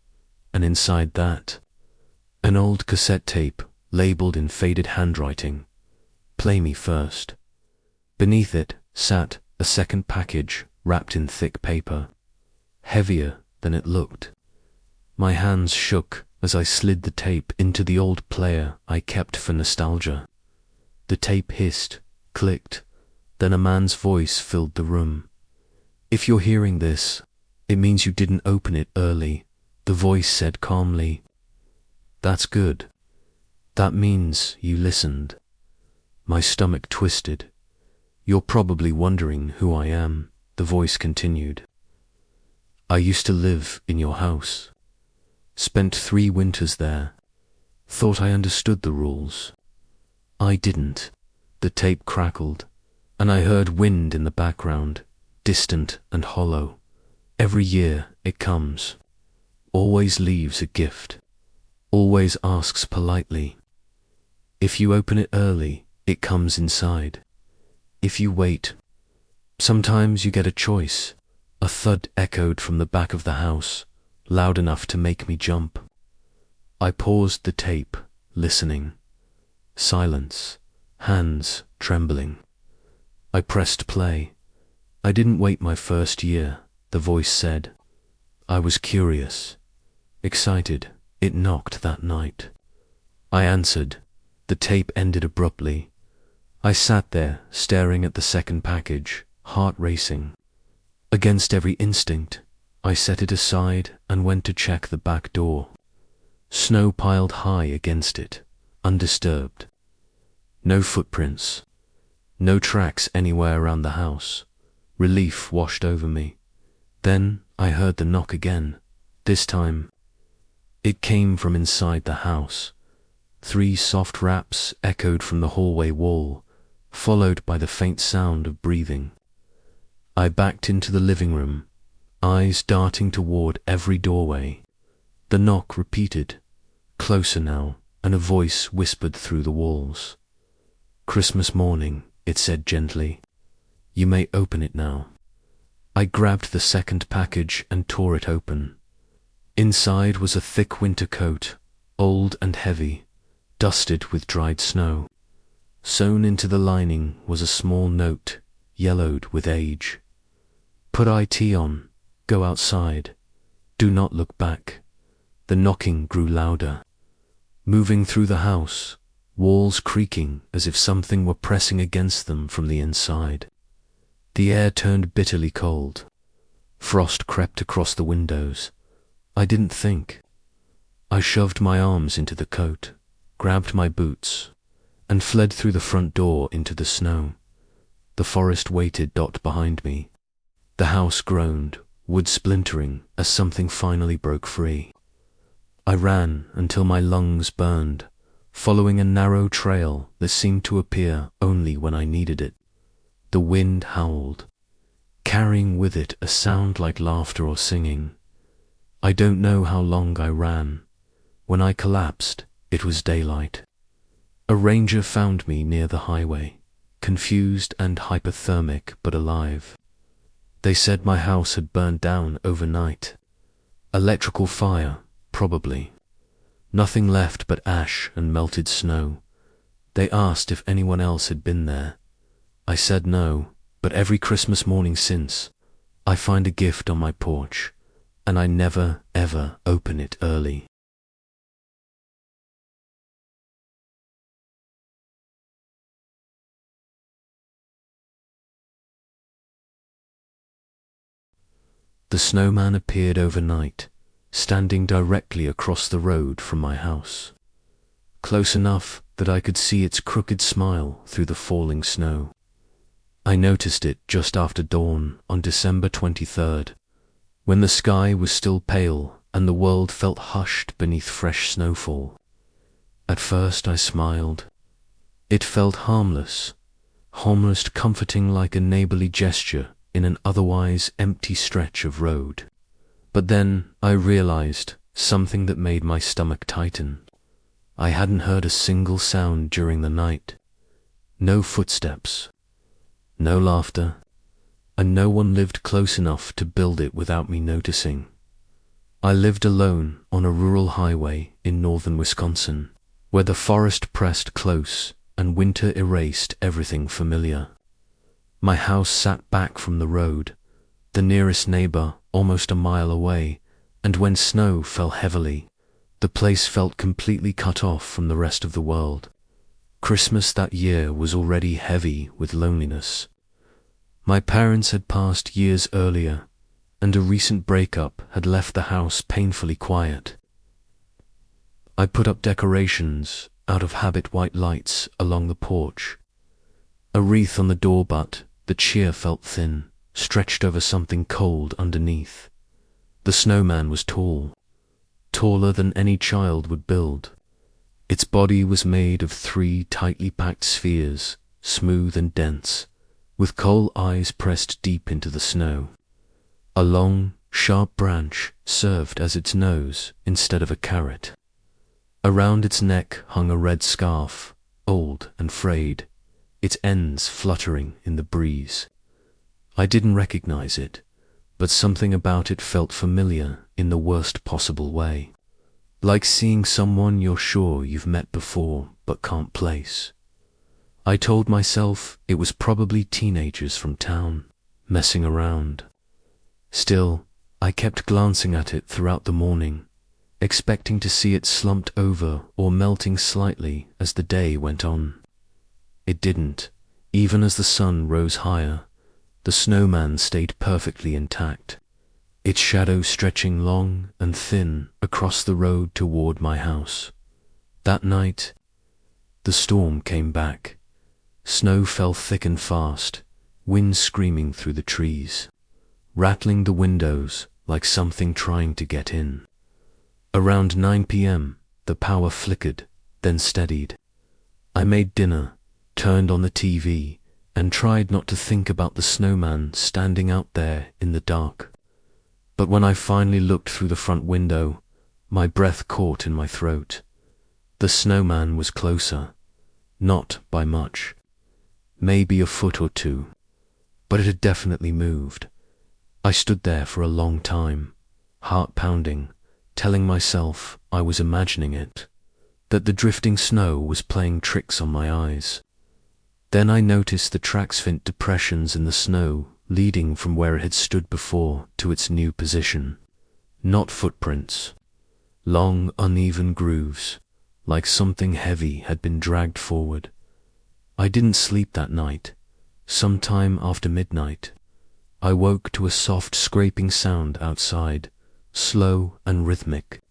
and inside that, an old cassette tape labeled in faded handwriting, "Play me first." Beneath it sat a second package wrapped in thick paper, heavier than it looked. My hands shook as I slid the tape into the old player I kept for nostalgia. The tape hissed, clicked, then a man's voice filled the room. "If you're hearing this, it means you didn't open it early," the voice said calmly. "That's good. That means you listened." My stomach twisted. "You're probably wondering who I am," the voice continued. "I used to live in your house. Spent 3 winters there. Thought I understood the rules. I didn't." The tape crackled, and I heard wind in the background, distant and hollow. "Every year it comes. Always leaves a gift. Always asks politely. If you open it early, it comes inside. If you wait, sometimes you get a choice." A thud echoed from the back of the house, loud enough to make me jump. I paused the tape, listening. Silence, hands trembling. I pressed play. I didn't wait my first year, the voice said. I was curious, excited. It knocked that night. I answered. The tape ended abruptly. I sat there, staring at the second package, heart racing. Against every instinct, I set it aside and went to check the back door. Snow piled high against it, undisturbed. No footprints. No tracks anywhere around the house. Relief washed over me. Then I heard the knock again. This time, it came from inside the house. 3 soft raps echoed from the hallway wall, followed by the faint sound of breathing. I backed into the living room, eyes darting toward every doorway. The knock repeated, closer now, and a voice whispered through the walls. Christmas morning, it said gently. You may open it now. I grabbed the second package and tore it open. Inside was a thick winter coat, old and heavy, dusted with dried snow. Sewn into the lining was a small note, yellowed with age. Put IT on, go outside, do not look back. The knocking grew louder, moving through the house, walls creaking as if something were pressing against them from the inside. The air turned bitterly cold. Frost crept across the windows. I didn't think. I shoved my arms into the coat, grabbed my boots, and fled through the front door into the snow. The forest waited dot behind me. The house groaned, wood splintering as something finally broke free. I ran until my lungs burned, following a narrow trail that seemed to appear only when I needed it. The wind howled, carrying with it a sound like laughter or singing. I don't know how long I ran. When I collapsed, it was daylight. A ranger found me near the highway, confused and hypothermic but alive. They said my house had burned down overnight. Electrical fire, probably. Nothing left but ash and melted snow. They asked if anyone else had been there. I said no, but every Christmas morning since, I find a gift on my porch, and I never, ever open it early. The snowman appeared overnight, standing directly across the road from my house, close enough that I could see its crooked smile through the falling snow. I noticed it just after dawn on December 23rd, when the sky was still pale and the world felt hushed beneath fresh snowfall. At first I smiled. It felt harmless, almost comforting, like a neighborly gesture in an otherwise empty stretch of road. But then I realized something that made my stomach tighten. I hadn't heard a single sound during the night. No footsteps, no laughter, and no one lived close enough to build it without me noticing. I lived alone on a rural highway in northern Wisconsin, where the forest pressed close and winter erased everything familiar. My house sat back from the road, the nearest neighbor almost a mile away, and when snow fell heavily, the place felt completely cut off from the rest of the world. Christmas that year was already heavy with loneliness. My parents had passed years earlier, and a recent breakup had left the house painfully quiet. I put up decorations out of habit, white lights along the porch, a wreath on the door butt that sheer felt thin, stretched over something cold underneath. The snowman was tall, taller than any child would build. Its body was made of 3 tightly packed spheres, smooth and dense, with coal eyes pressed deep into the snow. A long, sharp branch served as its nose instead of a carrot. Around its neck hung a red scarf, old and frayed, its ends fluttering in the breeze. I didn't recognize it, but something about it felt familiar in the worst possible way. Like seeing someone you're sure you've met before but can't place. I told myself it was probably teenagers from town, messing around. Still, I kept glancing at it throughout the morning, expecting to see it slumped over or melting slightly as the day went on. It didn't. Even as the sun rose higher, the snowman stayed perfectly intact, its shadow stretching long and thin across the road toward my house. That night, the storm came back. Snow fell thick and fast, wind screaming through the trees, rattling the windows like something trying to get in. Around 9 p.m., the power flickered, then steadied. I made dinner, turned on the TV, and tried not to think about the snowman standing out there in the dark. But when I finally looked through the front window, my breath caught in my throat. The snowman was closer, not by much, maybe a foot or two, but it had definitely moved. I stood there for a long time, heart pounding, telling myself I was imagining it, that the drifting snow was playing tricks on my eyes. Then I noticed the tracks-faint depressions in the snow leading from where it had stood before to its new position. Not footprints. Long, uneven grooves, like something heavy had been dragged forward. I didn't sleep that night. Sometime after midnight, I woke to a soft scraping sound outside, slow and rhythmic.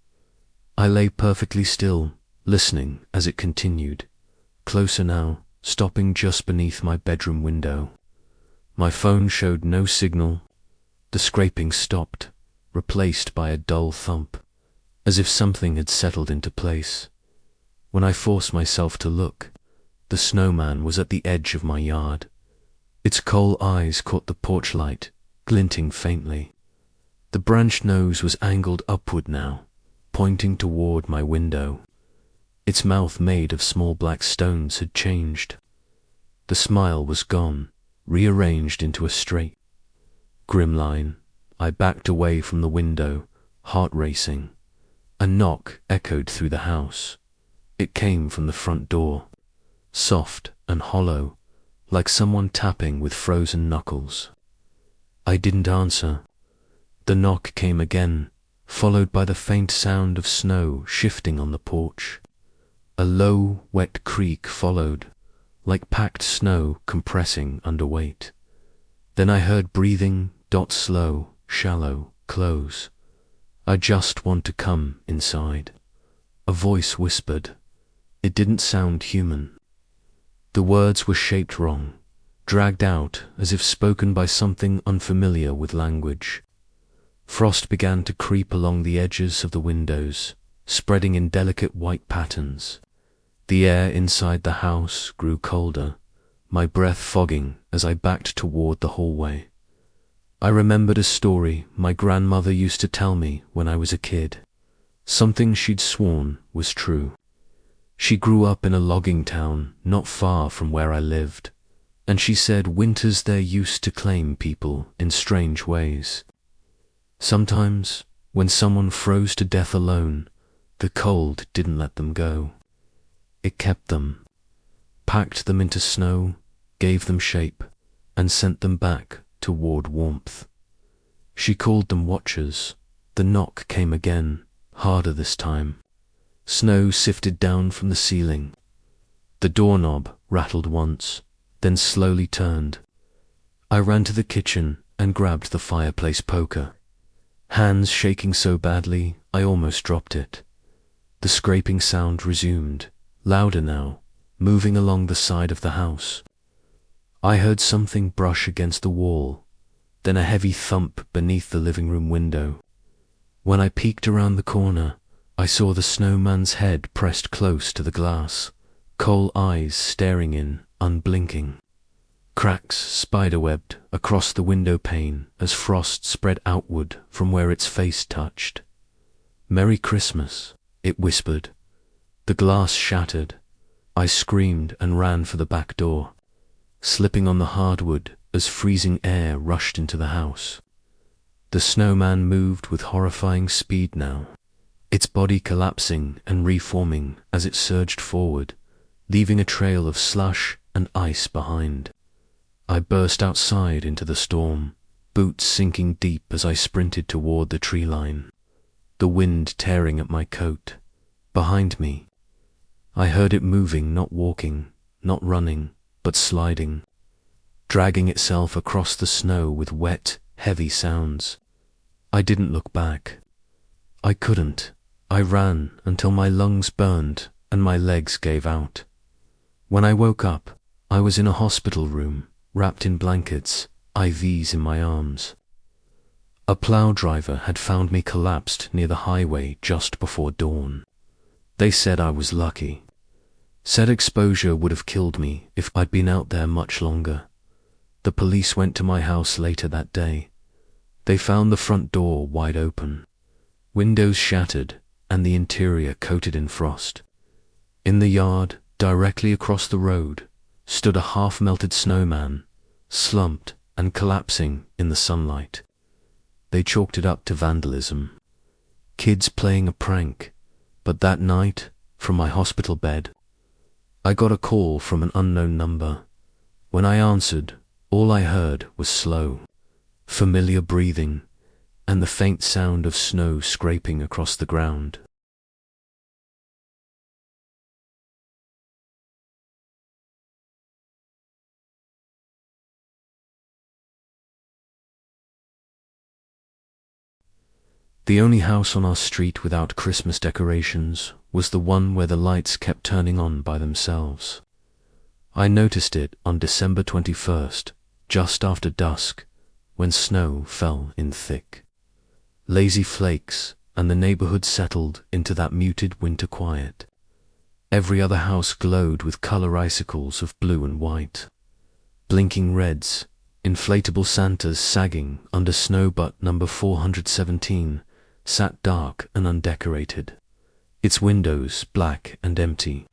I lay perfectly still, listening as it continued, closer now, stopping just beneath my bedroom window. My phone showed no signal. The scraping stopped, replaced by a dull thump, as if something had settled into place. When I forced myself to look, the snowman was at the edge of my yard. Its coal eyes caught the porch light, glinting faintly. The branched nose was angled upward now, pointing toward my window. Its mouth, made of small black stones, had changed. The smile was gone, rearranged into a straight, grim line. I backed away from the window, heart racing. A knock echoed through the house. It came from the front door, soft and hollow, like someone tapping with frozen knuckles. I didn't answer. The knock came again, followed by the faint sound of snow shifting on the porch. A low, wet creak followed, like packed snow compressing under weight. Then I heard breathing, slow, shallow, close. I just want to come inside. A voice whispered. It didn't sound human. The words were shaped wrong, dragged out as if spoken by something unfamiliar with language. Frost began to creep along the edges of the windows, spreading in delicate white patterns. The air inside the house grew colder, my breath fogging as I backed toward the hallway. I remembered a story my grandmother used to tell me when I was a kid, something she'd sworn was true. She grew up in a logging town not far from where I lived, and she said winters there used to claim people in strange ways. Sometimes, when someone froze to death alone, the cold didn't let them go. It kept them, packed them into snow, gave them shape, and sent them back toward warmth. She called them watchers. The knock came again, harder this time. Snow sifted down from the ceiling. The doorknob rattled once, then slowly turned. I ran to the kitchen and grabbed the fireplace poker, hands shaking so badly I almost dropped it. The scraping sound resumed, louder now, moving along the side of the house. I heard something brush against the wall, then a heavy thump beneath the living room window. When I peeked around the corner, I saw the snowman's head pressed close to the glass, coal eyes staring in, unblinking. Cracks spiderwebbed across the window pane as frost spread outward from where its face touched. "Merry Christmas," it whispered. The glass shattered. I screamed and ran for the back door, slipping on the hardwood as freezing air rushed into the house. The snowman moved with horrifying speed now, its body collapsing and reforming as it surged forward, leaving a trail of slush and ice behind. I burst outside into the storm, boots sinking deep as I sprinted toward the tree line, the wind tearing at my coat. Behind me, I heard it moving, not walking, not running, but sliding, dragging itself across the snow with wet, heavy sounds. I didn't look back. I couldn't. I ran until my lungs burned and my legs gave out. When I woke up, I was in a hospital room, wrapped in blankets, IVs in my arms. A plow driver had found me collapsed near the highway just before dawn. They said I was lucky. Said exposure would have killed me if I'd been out there much longer. The police went to my house later that day. They found the front door wide open, windows shattered, and the interior coated in frost. In the yard, directly across the road, stood a half-melted snowman, slumped and collapsing in the sunlight. They chalked it up to vandalism. Kids playing a prank. But that night, from my hospital bed, I got a call from an unknown number. When I answered, all I heard was slow, familiar breathing, and the faint sound of snow scraping across the ground. The only house on our street without Christmas decorations was the one where the lights kept turning on by themselves. I noticed it on December 21st, just after dusk, when snow fell in thick, lazy flakes, and the neighborhood settled into that muted winter quiet. Every other house glowed with color icicles of blue and white, blinking reds, inflatable Santas sagging under snow butt number 417, sat dark and undecorated, its windows black and empty.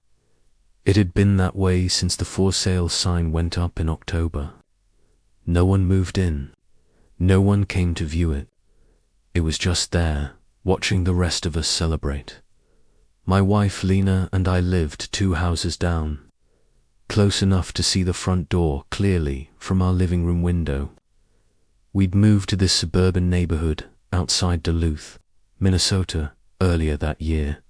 It had been that way since the for sale sign went up in October. No one moved in. No one came to view it. It was just there, watching the rest of us celebrate. My wife Lena and I lived 2 houses down, close enough to see the front door clearly from our living room window. We'd moved to this suburban neighborhood outside Duluth, Minnesota, earlier that year,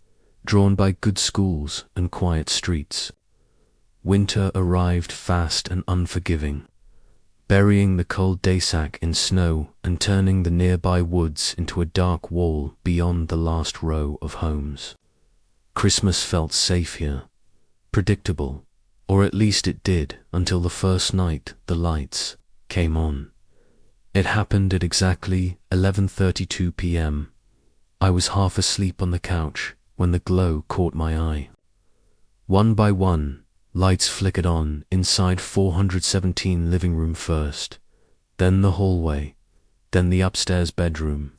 drawn by good schools and quiet streets. Winter arrived fast and unforgiving, burying the cold day sack in snow and turning the nearby woods into a dark wall beyond the last row of homes. Christmas felt safe here, predictable, or at least it did until the first night the lights came on. It happened at exactly 11:32 p.m. I was half asleep on the couch when the glow caught my eye. One by one, lights flickered on inside 417 living room first, then the hallway, then the upstairs bedroom.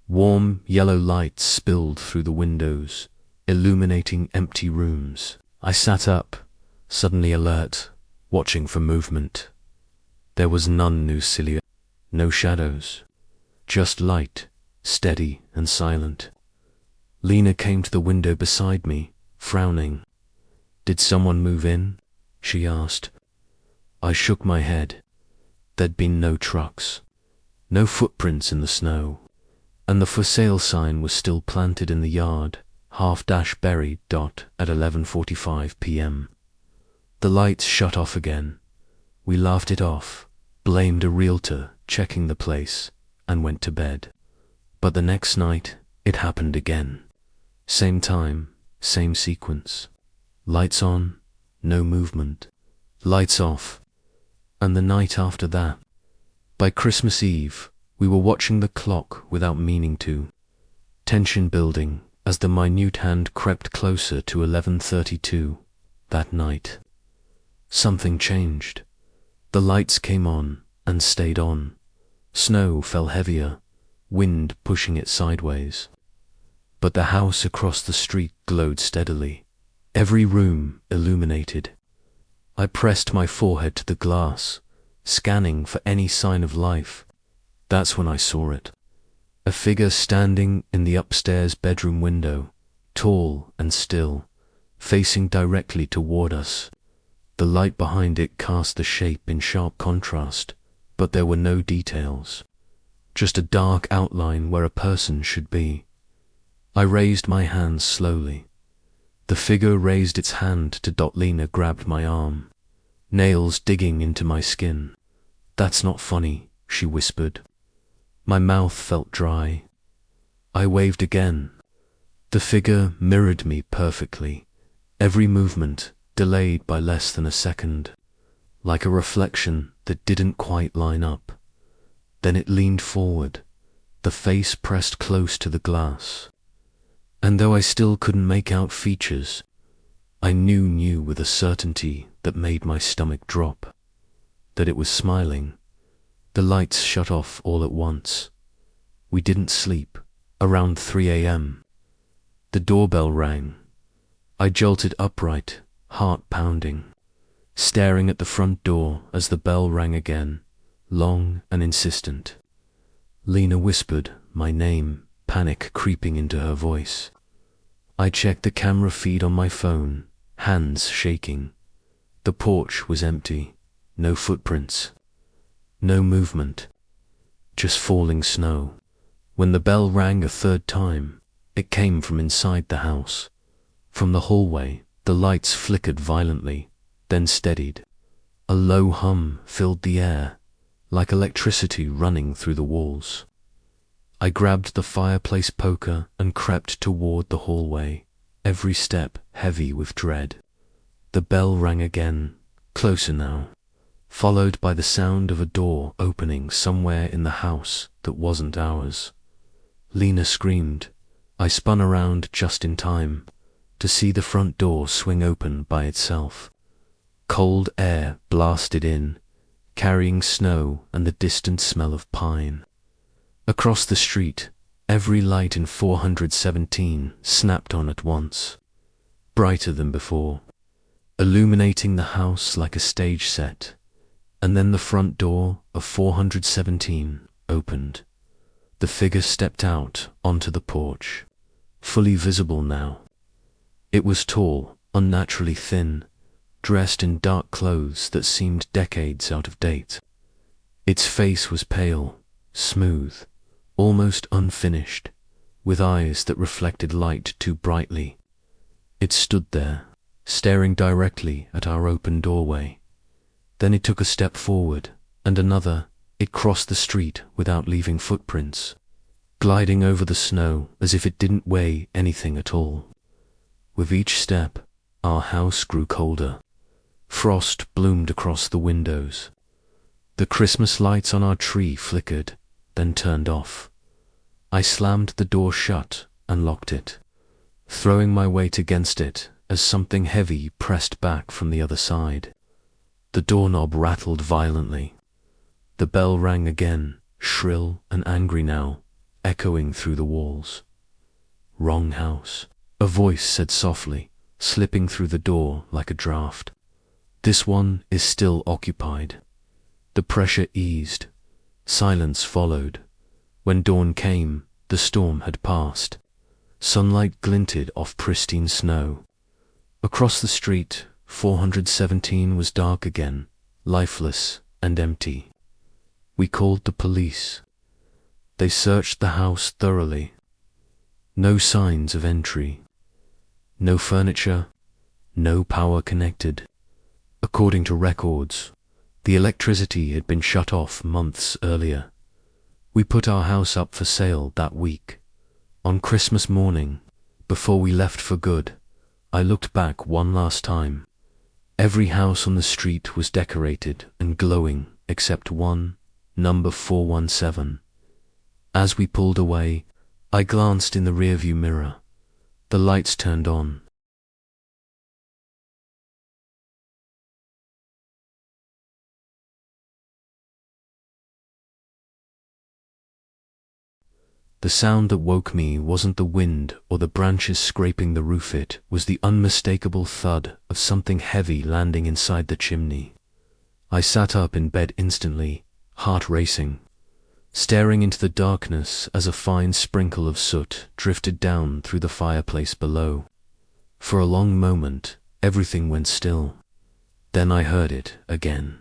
Warm yellow lights spilled through the windows, illuminating empty rooms. I sat up, suddenly alert, watching for movement. There was none new silhouette, no shadows, just light, steady and silent. Lena came to the window beside me, frowning. "Did someone move in?" she asked. I shook my head. There'd been no trucks, no footprints in the snow, and the for sale sign was still planted in the yard, half-buried at 11:45 p.m. The lights shut off again. We laughed it off, blamed a realtor checking the place, and went to bed. But the next night, it happened again. Same time, same sequence. Lights on, no movement. Lights off. And the night after that, by Christmas Eve, we were watching the clock without meaning to, tension building as the minute hand crept closer to 11:32 that night. Something changed. The lights came on and stayed on. Snow fell heavier, wind pushing it sideways. But the house across the street glowed steadily, every room illuminated. I pressed my forehead to the glass, scanning for any sign of life. That's when I saw it. A figure standing in the upstairs bedroom window, tall and still, facing directly toward us. The light behind it cast the shape in sharp contrast, but there were no details. Just a dark outline where a person should be. I raised my hand slowly. The figure raised its hand to Lena grabbed my arm, nails digging into my skin. "That's not funny," she whispered. My mouth felt dry. I waved again. The figure mirrored me perfectly, every movement delayed by less than a second, like a reflection that didn't quite line up. Then it leaned forward, the face pressed close to the glass. And though I still couldn't make out features, I knew with a certainty that made my stomach drop, that it was smiling. The lights shut off all at once. We didn't sleep. Around 3 a.m. The doorbell rang. I jolted upright, heart pounding, staring at the front door as the bell rang again, long and insistent. Lena whispered my name, panic creeping into her voice. I checked the camera feed on my phone, hands shaking. The porch was empty, no footprints, no movement, just falling snow. When the bell rang a third time, it came from inside the house. From the hallway, the lights flickered violently, then steadied. A low hum filled the air, like electricity running through the walls. I grabbed the fireplace poker and crept toward the hallway, every step heavy with dread. The bell rang again, closer now, followed by the sound of a door opening somewhere in the house that wasn't ours. Lena screamed. I spun around just in time to see the front door swing open by itself. Cold air blasted in, carrying snow and the distant smell of pine. Across the street, every light in 417 snapped on at once, brighter than before, illuminating the house like a stage set. And then the front door of 417 opened. The figure stepped out onto the porch, fully visible now. It was tall, unnaturally thin, dressed in dark clothes that seemed decades out of date. Its face was pale, smooth, almost unfinished, with eyes that reflected light too brightly. It stood there, staring directly at our open doorway. Then it took a step forward, and another. It crossed the street without leaving footprints, gliding over the snow as if it didn't weigh anything at all. With each step, our house grew colder. Frost bloomed across the windows. The Christmas lights on our tree flickered, then turned off. I slammed the door shut and locked it, throwing my weight against it as something heavy pressed back from the other side. The doorknob rattled violently. The bell rang again, shrill and angry now, echoing through the walls. "Wrong house," a voice said softly, slipping through the door like a draft. "This one is still occupied." The pressure eased. Silence followed. When dawn came, the storm had passed. Sunlight glinted off pristine snow. Across the street, 417 was dark again, lifeless and empty. We called the police. They searched the house thoroughly. No signs of entry. No furniture. No power connected. According to records, the electricity had been shut off months earlier. We put our house up for sale that week. On Christmas morning, before we left for good, I looked back one last time. Every house on the street was decorated and glowing except one, number 417. As we pulled away, I glanced in the rearview mirror. The lights turned on. The sound that woke me wasn't the wind or the branches scraping the roof, it was the unmistakable thud of something heavy landing inside the chimney. I sat up in bed instantly, heart racing. staring into the darkness as a fine sprinkle of soot drifted down through the fireplace below. For a long moment, everything went still. Then I heard it again.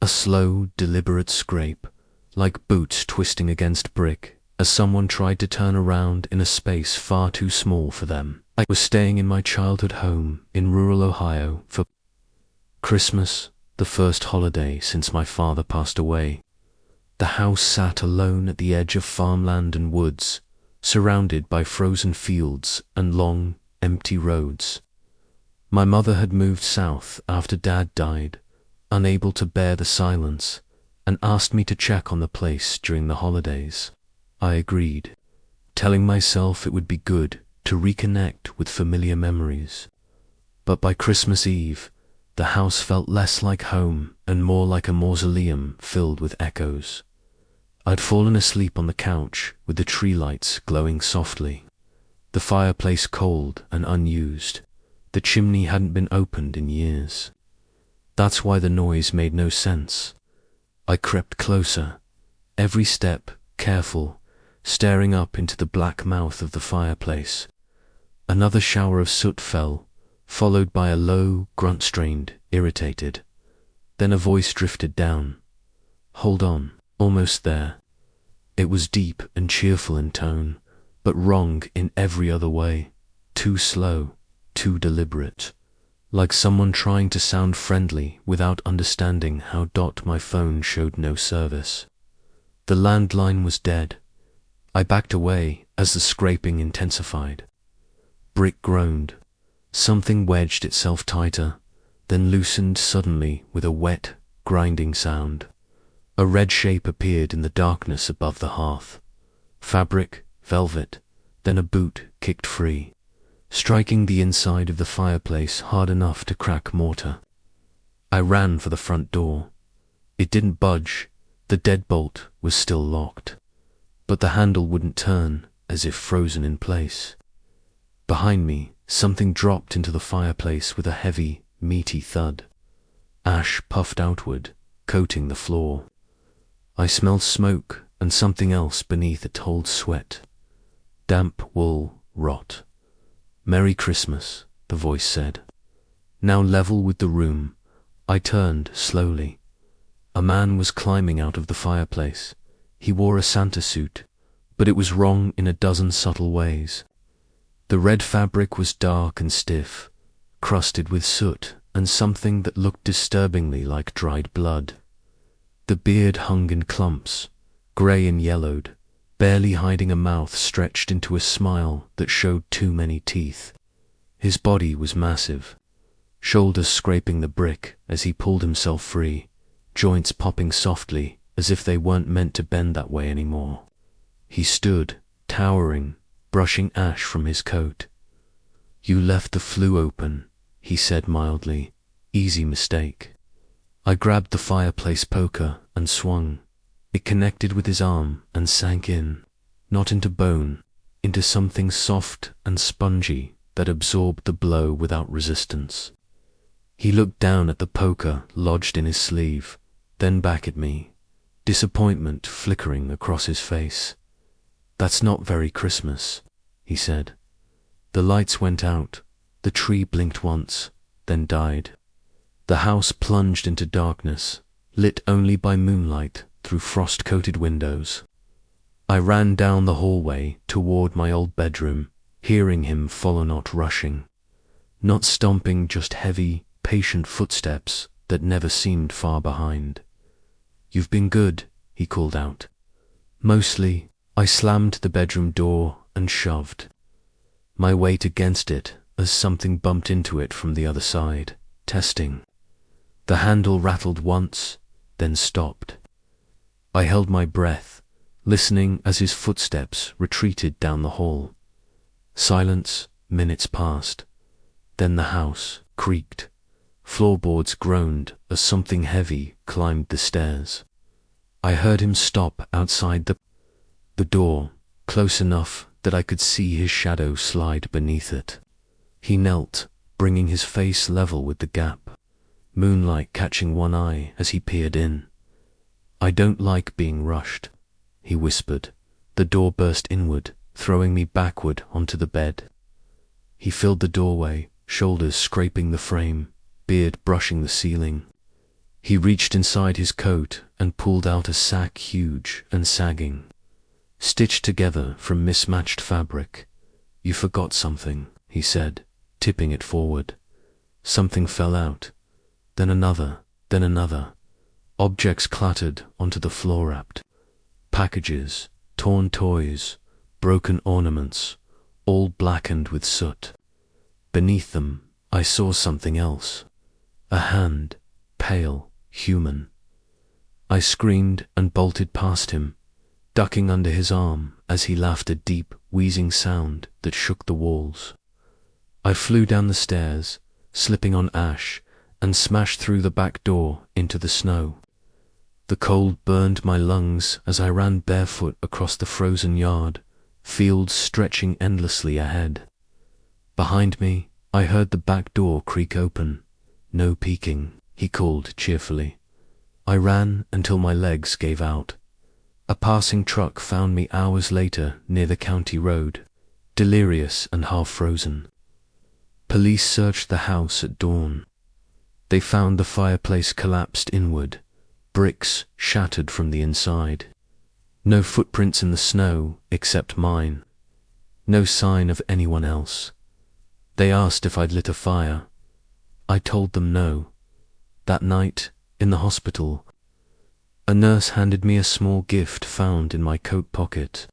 A slow, deliberate scrape, like boots twisting against brick, as someone tried to turn around in a space far too small for them. I was staying in my childhood home in rural Ohio for Christmas, the first holiday since my father passed away. The house sat alone at the edge of farmland and woods, surrounded by frozen fields and long, empty roads. My mother had moved south after Dad died, unable to bear the silence, and asked me to check on the place during the holidays. I agreed, telling myself it would be good to reconnect with familiar memories. But by Christmas Eve, the house felt less like home and more like a mausoleum filled with echoes. I'd fallen asleep on the couch with the tree lights glowing softly, the fireplace cold and unused. The chimney hadn't been opened in years. That's why the noise made no sense. I crept closer, every step careful, staring up into the black mouth of the fireplace. Another shower of soot fell, followed by a low grunt, strained, irritated. Then a voice drifted down. "Hold on, almost there." It was deep and cheerful in tone, but wrong in every other way. Too slow, too deliberate. Like someone trying to sound friendly without understanding how my phone showed no service. The landline was dead. I backed away as the scraping intensified. Brick groaned. Something wedged itself tighter, then loosened suddenly with a wet, grinding sound. A red shape appeared in the darkness above the hearth. Fabric, velvet, then a boot kicked free, striking the inside of the fireplace hard enough to crack mortar. I ran for the front door. It didn't budge. The deadbolt was still locked, but the handle wouldn't turn, as if frozen in place. Behind me, something dropped into the fireplace with a heavy, meaty thud. Ash puffed outward, coating the floor. I smelled smoke and something else beneath it, old sweat. Damp wool, rot. "Merry Christmas," the voice said. Now level with the room, I turned slowly. A man was climbing out of the fireplace. He wore a Santa suit, but it was wrong in a dozen subtle ways. The red fabric was dark and stiff, crusted with soot and something that looked disturbingly like dried blood. The beard hung in clumps, grey and yellowed, barely hiding a mouth stretched into a smile that showed too many teeth. His body was massive, shoulders scraping the brick as he pulled himself free, joints popping softly as if they weren't meant to bend that way anymore. He stood, towering, brushing ash from his coat. "You left the flue open," he said mildly. "Easy mistake." I grabbed the fireplace poker and swung. It connected with his arm and sank in, not into bone, into something soft and spongy that absorbed the blow without resistance. He looked down at the poker lodged in his sleeve, then back at me, disappointment flickering across his face. "That's not very Christmas," he said. The lights went out. The tree blinked once, then died. The house plunged into darkness, lit only by moonlight through frost-coated windows. I ran down the hallway toward my old bedroom, hearing him follow, not rushing. Not stomping, just heavy, patient footsteps that never seemed far behind. "You've been good," he called out. "Mostly." I slammed the bedroom door and shoved my weight against it as something bumped into it from the other side, testing. The handle rattled once, then stopped. I held my breath, listening as his footsteps retreated down the hall. Silence, minutes passed. Then the house creaked. Floorboards groaned as something heavy climbed the stairs. I heard him stop outside the door, close enough that I could see his shadow slide beneath it. He knelt, bringing his face level with the gap, moonlight catching one eye as he peered in. "I don't like being rushed," he whispered. The door burst inward, throwing me backward onto the bed. He filled the doorway, shoulders scraping the frame, beard brushing the ceiling. He reached inside his coat and pulled out a sack huge and sagging, stitched together from mismatched fabric. "You forgot something," he said, tipping it forward. Something fell out, then another, then another. Objects clattered onto the floor wrapped. Packages, torn toys, broken ornaments, all blackened with soot. Beneath them, I saw something else. A hand, pale, human. I screamed and bolted past him, ducking under his arm as he laughed a deep, wheezing sound that shook the walls. I flew down the stairs, slipping on ash, and smashed through the back door into the snow. The cold burned my lungs as I ran barefoot across the frozen yard, fields stretching endlessly ahead. Behind me, I heard the back door creak open. "No peeking," he called cheerfully. I ran until my legs gave out. A passing truck found me hours later near the county road, delirious and half frozen. Police searched the house at dawn. They found the fireplace collapsed inward, bricks shattered from the inside. No footprints in the snow except mine. No sign of anyone else. They asked if I'd lit a fire. I told them no. That night, in the hospital, a nurse handed me a small gift found in my coat pocket.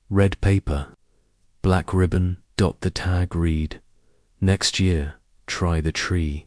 Red paper, black ribbon, dot the tag, read, "Next year, try the tree."